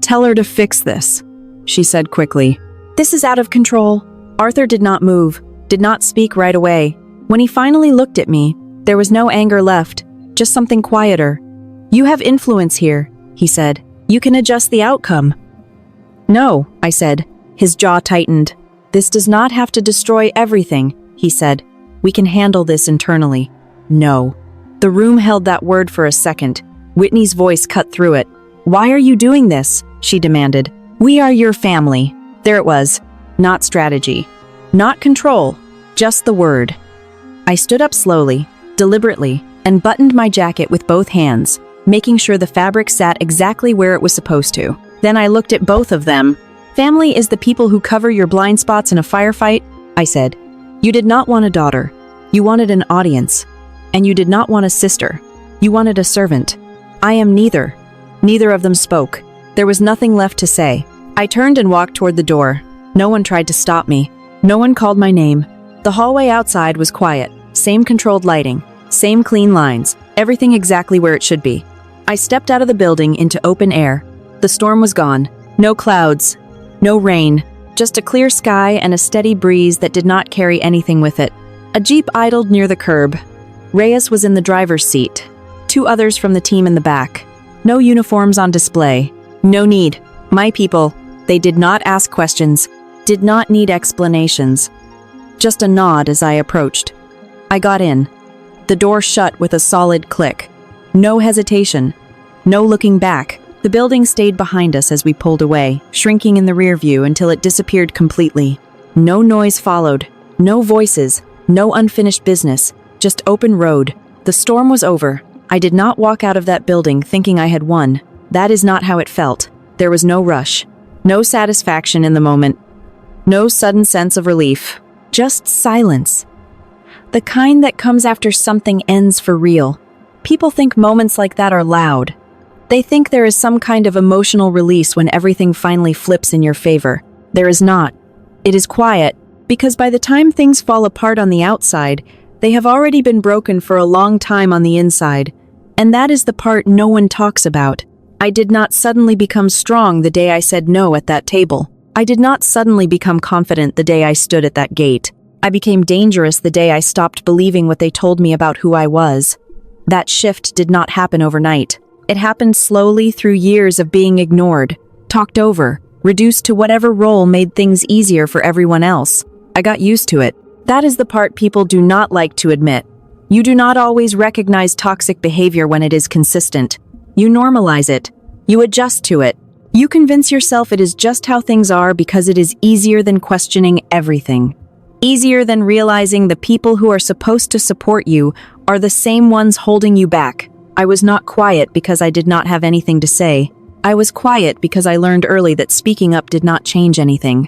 tell her to fix this, she said quickly. This is out of control. Arthur did not move, did not speak right away. When he finally looked at me, there was no anger left, just something quieter. You have influence here, he said. You can adjust the outcome. No, I said. His jaw tightened. This does not have to destroy everything, he said. We can handle this internally. No. The room held that word for a second. Whitney's voice cut through it. Why are you doing this? She demanded. We are your family. There it was. Not strategy. Not control. Just the word. I stood up slowly, deliberately, and buttoned my jacket with both hands, making sure the fabric sat exactly where it was supposed to. Then I looked at both of them. Family is the people who cover your blind spots in a firefight, I said. You did not want a daughter. You wanted an audience. And you did not want a sister. You wanted a servant. I am neither. Neither of them spoke. There was nothing left to say. I turned and walked toward the door. No one tried to stop me. No one called my name. The hallway outside was quiet. Same controlled lighting. Same clean lines. Everything exactly where it should be. I stepped out of the building into open air. The storm was gone. No clouds. No rain. Just a clear sky and a steady breeze that did not carry anything with it. A jeep idled near the curb. Reyes was in the driver's seat. 2 others from the team in the back. No uniforms on display. No need. My people. They did not ask questions. Did not need explanations. Just a nod as I approached. I got in. The door shut with a solid click. No hesitation. No looking back. The building stayed behind us as we pulled away, shrinking in the rear view until it disappeared completely. No noise followed. No voices. No unfinished business. Just open road. The storm was over. I did not walk out of that building thinking I had won. That is not how it felt. There was no rush. No satisfaction in the moment. No sudden sense of relief. Just silence. The kind that comes after something ends for real. People think moments like that are loud. They think there is some kind of emotional release when everything finally flips in your favor. There is not. It is quiet, because by the time things fall apart on the outside, they have already been broken for a long time on the inside. And that is the part no one talks about. I did not suddenly become strong the day I said no at that table. I did not suddenly become confident the day I stood at that gate. I became dangerous the day I stopped believing what they told me about who I was. That shift did not happen overnight. It happened slowly through years of being ignored, talked over, reduced to whatever role made things easier for everyone else. I got used to it. That is the part people do not like to admit. You do not always recognize toxic behavior when it is consistent. You normalize it. You adjust to it. You convince yourself it is just how things are because it is easier than questioning everything. Easier than realizing the people who are supposed to support you are the same ones holding you back. I was not quiet because I did not have anything to say. I was quiet because I learned early that speaking up did not change anything.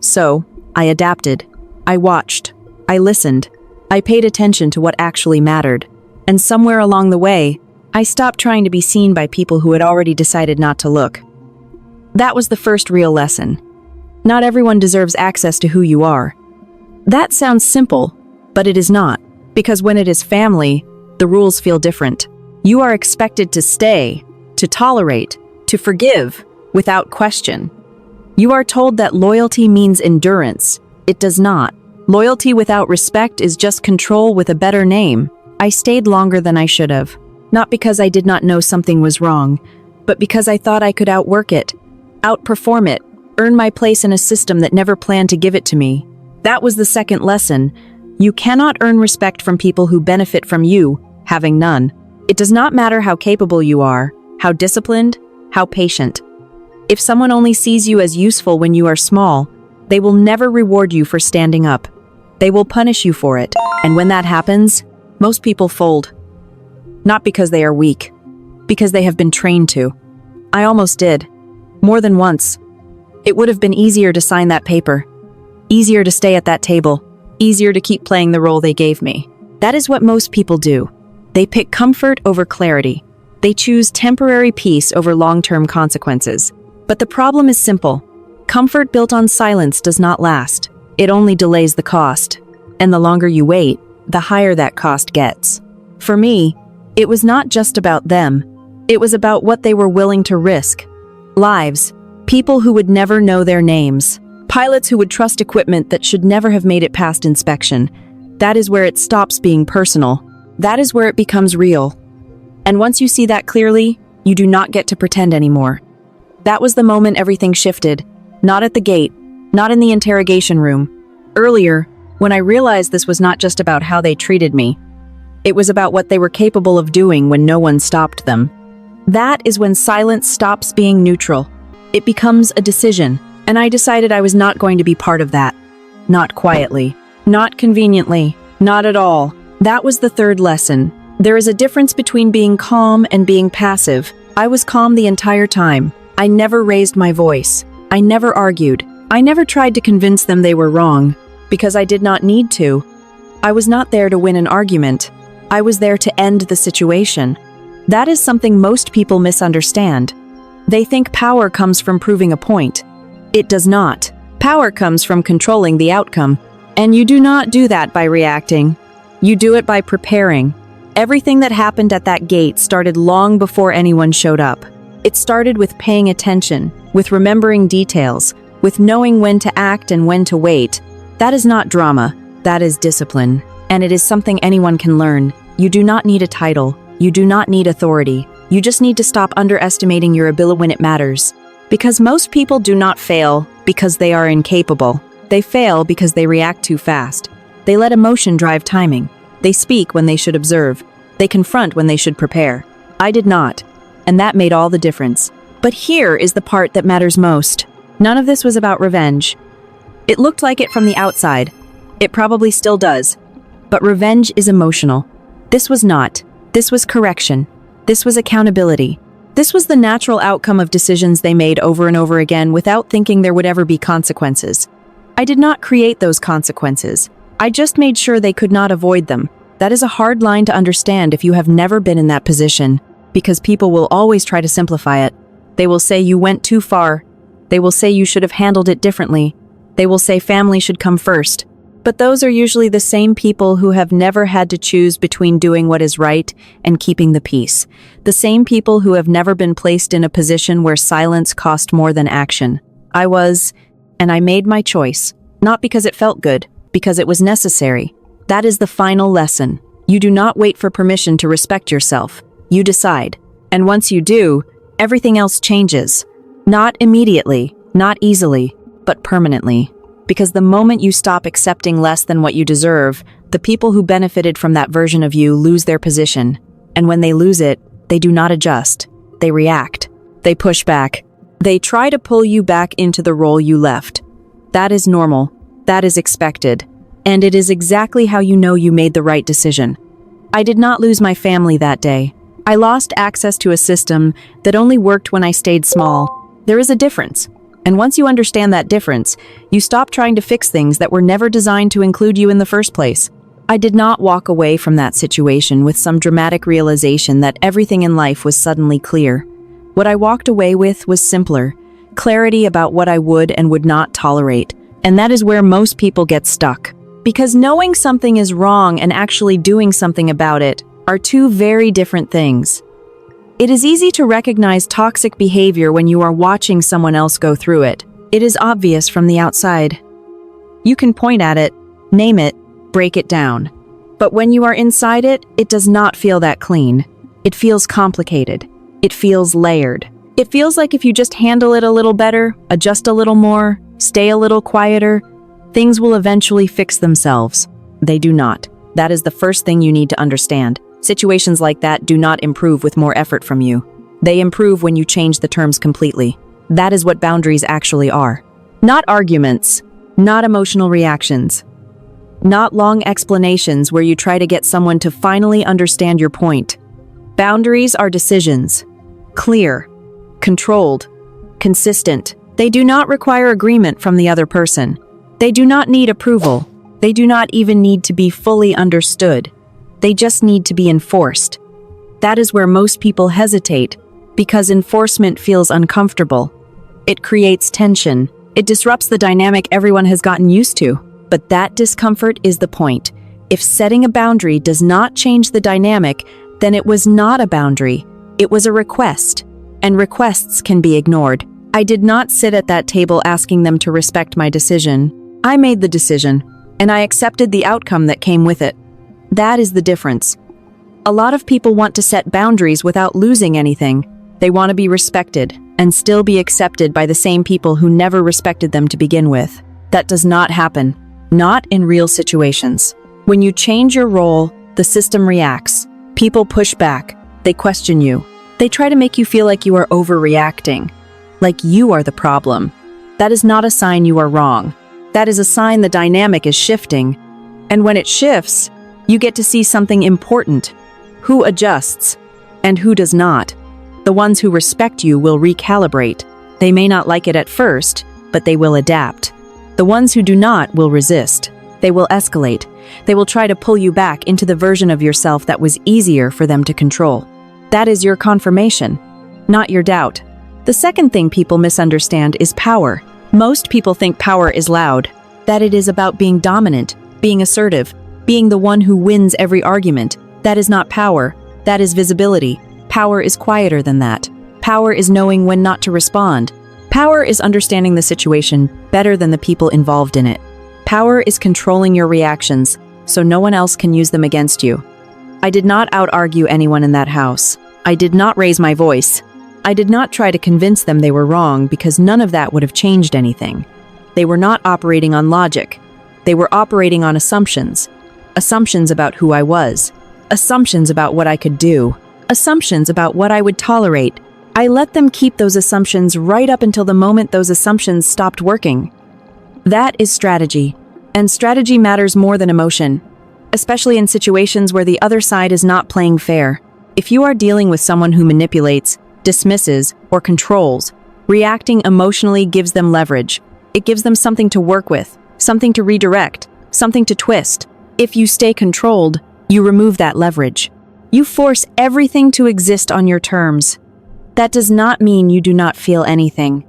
So, I adapted. I watched. I listened. I paid attention to what actually mattered. And somewhere along the way, I stopped trying to be seen by people who had already decided not to look. That was the first real lesson. Not everyone deserves access to who you are. That sounds simple, but it is not, because when it is family, the rules feel different. You are expected to stay, to tolerate, to forgive, without question. You are told that loyalty means endurance. It does not. Loyalty without respect is just control with a better name. I stayed longer than I should have. Not because I did not know something was wrong, but because I thought I could outwork it, outperform it, earn my place in a system that never planned to give it to me. That was the second lesson. You cannot earn respect from people who benefit from you, having none. It does not matter how capable you are, how disciplined, how patient. If someone only sees you as useful when you are small, they will never reward you for standing up. They will punish you for it, and when that happens, most people fold. Not because they are weak, because they have been trained to. I almost did. More than once. It would have been easier to sign that paper. Easier to stay at that table. Easier to keep playing the role they gave me. That is what most people do. They pick comfort over clarity. They choose temporary peace over long-term consequences. But the problem is simple. Comfort built on silence does not last. It only delays the cost. And the longer you wait, the higher that cost gets. For me, it was not just about them. It was about what they were willing to risk. Lives. People who would never know their names. Pilots who would trust equipment that should never have made it past inspection. That is where it stops being personal. That is where it becomes real. And once you see that clearly, you do not get to pretend anymore. That was the moment everything shifted. Not at the gate, not in the interrogation room. Earlier, when I realized this was not just about how they treated me, it was about what they were capable of doing when no one stopped them. That is when silence stops being neutral. It becomes a decision, and I decided I was not going to be part of that. Not quietly, not conveniently, not at all. That was the third lesson. There is a difference between being calm and being passive. I was calm the entire time. I never raised my voice. I never argued. I never tried to convince them they were wrong, because I did not need to. I was not there to win an argument. I was there to end the situation. That is something most people misunderstand. They think power comes from proving a point. It does not. Power comes from controlling the outcome. And you do not do that by reacting. You do it by preparing. Everything that happened at that gate started long before anyone showed up. It started with paying attention, with remembering details, with knowing when to act and when to wait. That is not drama. That is discipline. And it is something anyone can learn. You do not need a title. You do not need authority. You just need to stop underestimating your ability when it matters. Because most people do not fail because they are incapable. They fail because they react too fast. They let emotion drive timing. They speak when they should observe. They confront when they should prepare. I did not. And that made all the difference. But here is the part that matters most. None of this was about revenge. It looked like it from the outside. It probably still does. But revenge is emotional. This was not. This was correction. This was accountability. This was the natural outcome of decisions they made over and over again without thinking there would ever be consequences. I did not create those consequences. I just made sure they could not avoid them. That is a hard line to understand if you have never been in that position, because people will always try to simplify it. They will say you went too far. They will say you should have handled it differently. They will say family should come first. But those are usually the same people who have never had to choose between doing what is right and keeping the peace. The same people who have never been placed in a position where silence cost more than action. I was, and I made my choice. Not because it felt good, because it was necessary. That is the final lesson. You do not wait for permission to respect yourself. You decide. And once you do, everything else changes. Not immediately, not easily, but permanently. Because the moment you stop accepting less than what you deserve, the people who benefited from that version of you lose their position. And when they lose it, they do not adjust. They react. They push back. They try to pull you back into the role you left. That is normal. That is expected. And it is exactly how you know you made the right decision. I did not lose my family that day. I lost access to a system that only worked when I stayed small. There is a difference. And once you understand that difference, you stop trying to fix things that were never designed to include you in the first place. I did not walk away from that situation with some dramatic realization that everything in life was suddenly clear. What I walked away with was simpler, clarity about what I would and would not tolerate. And that is where most people get stuck. Because knowing something is wrong and actually doing something about it are two very different things. It is easy to recognize toxic behavior when you are watching someone else go through it. It is obvious from the outside. You can point at it, name it, break it down. But when you are inside it, it does not feel that clean. It feels complicated. It feels layered. It feels like if you just handle it a little better, adjust a little more, stay a little quieter, things will eventually fix themselves. They do not. That is the first thing you need to understand. Situations like that do not improve with more effort from you. They improve when you change the terms completely. That is what boundaries actually are. Not arguments, not emotional reactions, not long explanations where you try to get someone to finally understand your point. Boundaries are decisions. Clear, controlled, consistent. They do not require agreement from the other person. They do not need approval. They do not even need to be fully understood. They just need to be enforced. That is where most people hesitate, because enforcement feels uncomfortable. It creates tension. It disrupts the dynamic everyone has gotten used to. But that discomfort is the point. If setting a boundary does not change the dynamic, then it was not a boundary. It was a request. And requests can be ignored. I did not sit at that table asking them to respect my decision. I made the decision, and I accepted the outcome that came with it. That is the difference. A lot of people want to set boundaries without losing anything. They want to be respected and still be accepted by the same people who never respected them to begin with. That does not happen. Not in real situations. When you change your role, the system reacts. People push back. They question you. They try to make you feel like you are overreacting, like you are the problem. That is not a sign you are wrong. That is a sign the dynamic is shifting. And when it shifts, you get to see something important. Who adjusts and who does not. The ones who respect you will recalibrate. They may not like it at first, but they will adapt. The ones who do not will resist. They will escalate. They will try to pull you back into the version of yourself that was easier for them to control. That is your confirmation, not your doubt. The second thing people misunderstand is power. Most people think power is loud, that it is about being dominant, being assertive, being the one who wins every argument. That is not power. That is visibility. Power is quieter than that. Power is knowing when not to respond. Power is understanding the situation better than the people involved in it. Power is controlling your reactions, so no one else can use them against you. I did not out-argue anyone in that house. I did not raise my voice. I did not try to convince them they were wrong because none of that would have changed anything. They were not operating on logic. They were operating on assumptions. Assumptions about who I was. Assumptions about what I could do. Assumptions about what I would tolerate. I let them keep those assumptions right up until the moment those assumptions stopped working. That is strategy. And strategy matters more than emotion, especially in situations where the other side is not playing fair. If you are dealing with someone who manipulates, dismisses, or controls, reacting emotionally gives them leverage. It gives them something to work with, something to redirect, something to twist. If you stay controlled, you remove that leverage. You force everything to exist on your terms. That does not mean you do not feel anything.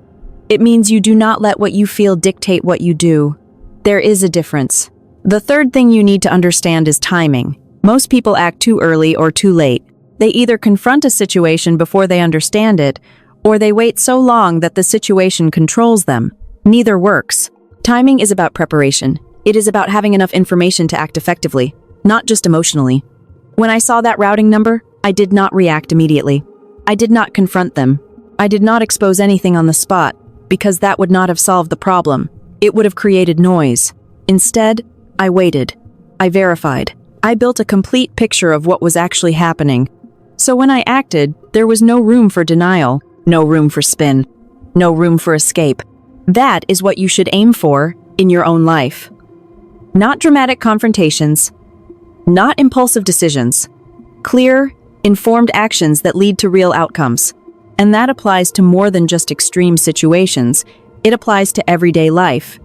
It means you do not let what you feel dictate what you do. There is a difference. The third thing you need to understand is timing. Most people act too early or too late. They either confront a situation before they understand it, or they wait so long that the situation controls them. Neither works. Timing is about preparation. It is about having enough information to act effectively, not just emotionally. When I saw that routing number, I did not react immediately. I did not confront them. I did not expose anything on the spot, because that would not have solved the problem. It would have created noise. Instead, I waited. I verified. I built a complete picture of what was actually happening. So when I acted, there was no room for denial, no room for spin, no room for escape. That is what you should aim for in your own life. Not dramatic confrontations, not impulsive decisions. Clear, informed actions that lead to real outcomes. And that applies to more than just extreme situations. It applies to everyday life.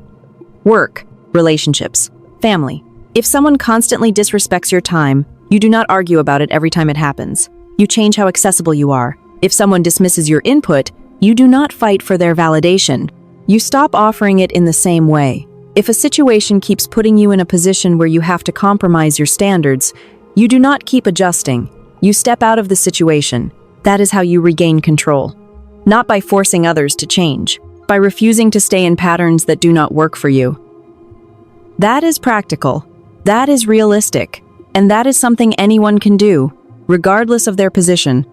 Work, relationships, family. If someone constantly disrespects your time, you do not argue about it every time it happens. You change how accessible you are. If someone dismisses your input, you do not fight for their validation. You stop offering it in the same way. If a situation keeps putting you in a position where you have to compromise your standards, you do not keep adjusting. You step out of the situation. That is how you regain control. Not by forcing others to change, by refusing to stay in patterns that do not work for you. That is practical. That is realistic. And that is something anyone can do, regardless of their position.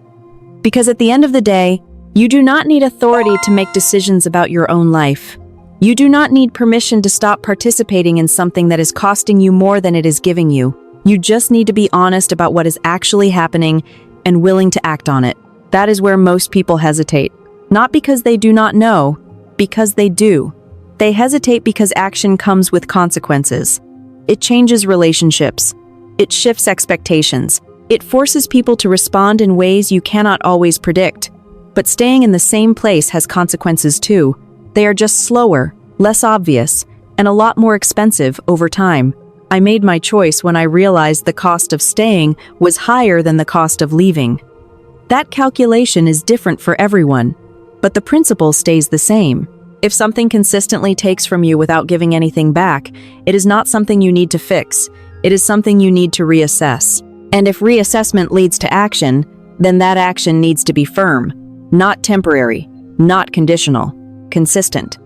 Because at the end of the day, you do not need authority to make decisions about your own life. You do not need permission to stop participating in something that is costing you more than it is giving you. You just need to be honest about what is actually happening and willing to act on it. That is where most people hesitate. Not because they do not know, because they do. They hesitate because action comes with consequences. It changes relationships. It shifts expectations. It forces people to respond in ways you cannot always predict. But staying in the same place has consequences too. They are just slower, less obvious, and a lot more expensive over time. I made my choice when I realized the cost of staying was higher than the cost of leaving. That calculation is different for everyone, but the principle stays the same. If something consistently takes from you without giving anything back, it is not something you need to fix. It is something you need to reassess. And if reassessment leads to action, then that action needs to be firm, not temporary, not conditional, consistent.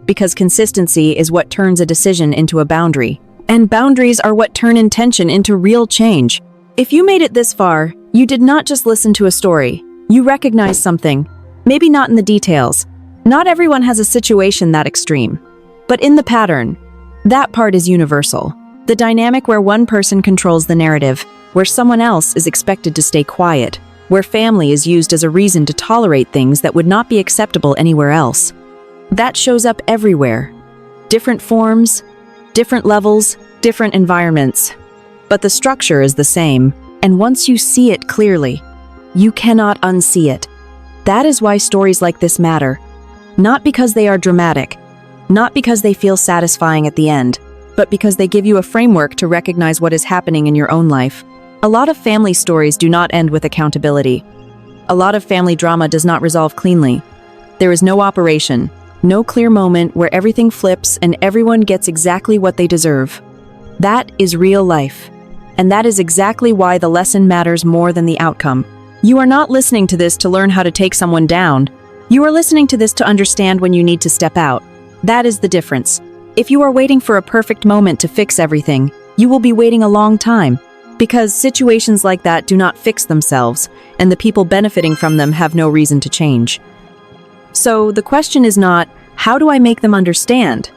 Because consistency is what turns a decision into a boundary. And boundaries are what turn intention into real change. If you made it this far, you did not just listen to a story. You recognized something. Maybe not in the details. Not everyone has a situation that extreme. But in the pattern, that part is universal. The dynamic where one person controls the narrative, where someone else is expected to stay quiet, where family is used as a reason to tolerate things that would not be acceptable anywhere else. That shows up everywhere. Different forms, different levels, different environments. But the structure is the same, and once you see it clearly, you cannot unsee it. That is why stories like this matter. Not because they are dramatic, not because they feel satisfying at the end, but because they give you a framework to recognize what is happening in your own life. A lot of family stories do not end with accountability. A lot of family drama does not resolve cleanly. There is no operation, no clear moment where everything flips and everyone gets exactly what they deserve. That is real life. And that is exactly why the lesson matters more than the outcome. You are not listening to this to learn how to take someone down. You are listening to this to understand when you need to step out. That is the difference. If you are waiting for a perfect moment to fix everything, you will be waiting a long time. Because situations like that do not fix themselves, and the people benefiting from them have no reason to change. So the question is not, how do I make them understand?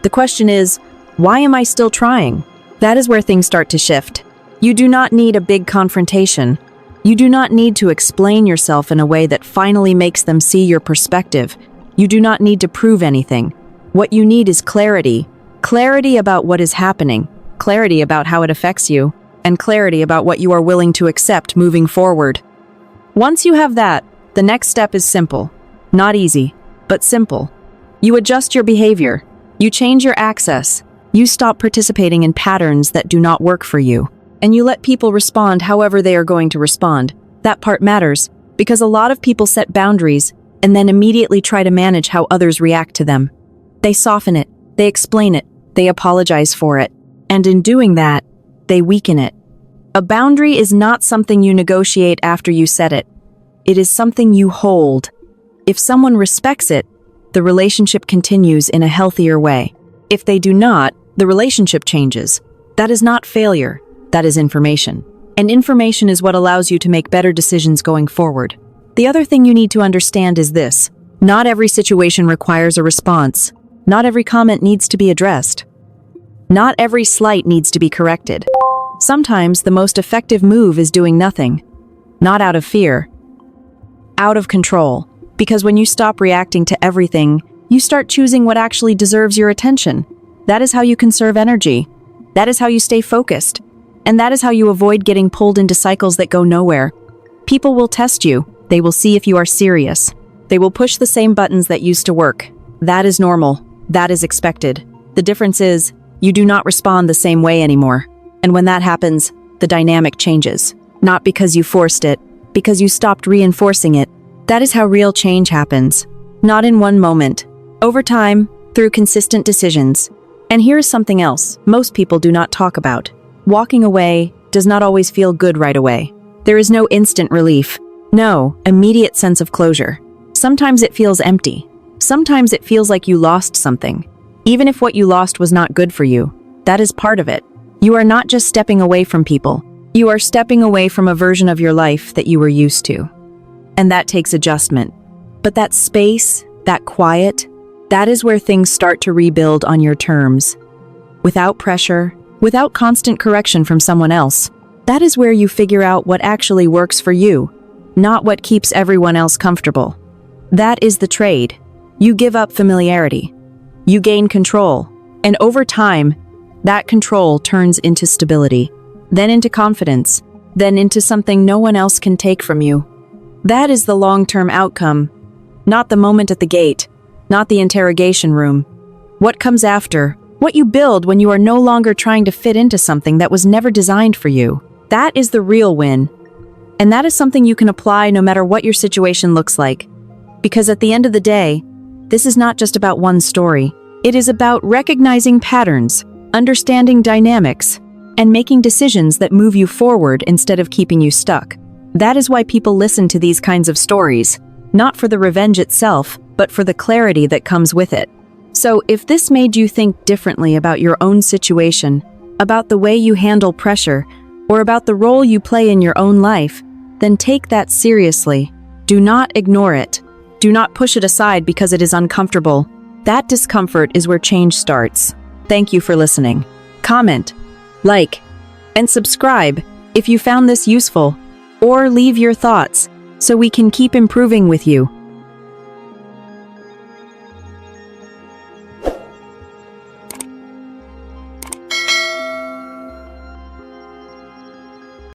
The question is, why am I still trying? That is where things start to shift. You do not need a big confrontation. You do not need to explain yourself in a way that finally makes them see your perspective. You do not need to prove anything. What you need is clarity. Clarity about what is happening. Clarity about how it affects you. And clarity about what you are willing to accept moving forward. Once you have that, the next step is simple. Not easy, but simple. You adjust your behavior. You change your access. You stop participating in patterns that do not work for you. And you let people respond however they are going to respond. That part matters, because a lot of people set boundaries and then immediately try to manage how others react to them. They soften it, they explain it, they apologize for it. And in doing that, they weaken it. A boundary is not something you negotiate after you set it. It is something you hold. If someone respects it, the relationship continues in a healthier way. If they do not, the relationship changes. That is not failure. That is information. And information is what allows you to make better decisions going forward. The other thing you need to understand is this. Not every situation requires a response. Not every comment needs to be addressed. Not every slight needs to be corrected. Sometimes the most effective move is doing nothing. Not out of fear. Out of control. Because when you stop reacting to everything, you start choosing what actually deserves your attention. That is how you conserve energy. That is how you stay focused. And that is how you avoid getting pulled into cycles that go nowhere. People will test you. They will see if you are serious. They will push the same buttons that used to work. That is normal. That is expected. The difference is, you do not respond the same way anymore. And when that happens, the dynamic changes. Not because you forced it, because you stopped reinforcing it. That is how real change happens. Not in one moment. Over time, through consistent decisions. And here is something else most people do not talk about. Walking away does not always feel good right away. There is no instant relief. No immediate sense of closure. Sometimes it feels empty. Sometimes it feels like you lost something. Even if what you lost was not good for you, that is part of it. You are not just stepping away from people. You are stepping away from a version of your life that you were used to. And that takes adjustment. But that space, that quiet, that is where things start to rebuild on your terms. Without pressure, without constant correction from someone else. That is where you figure out what actually works for you, not what keeps everyone else comfortable. That is the trade. You give up familiarity. You gain control. And over time, that control turns into stability, then into confidence, then into something no one else can take from you. That is the long-term outcome, not the moment at the gate, not the interrogation room. What comes after, what you build when you are no longer trying to fit into something that was never designed for you. That is the real win. And that is something you can apply no matter what your situation looks like. Because at the end of the day, this is not just about one story. It is about recognizing patterns, understanding dynamics, and making decisions that move you forward instead of keeping you stuck. That is why people listen to these kinds of stories, not for the revenge itself, but for the clarity that comes with it. So if this made you think differently about your own situation, about the way you handle pressure, or about the role you play in your own life, then take that seriously. Do not ignore it. Do not push it aside because it is uncomfortable. That discomfort is where change starts. Thank you for listening. Comment, like, and subscribe if you found this useful, or leave your thoughts so we can keep improving with you.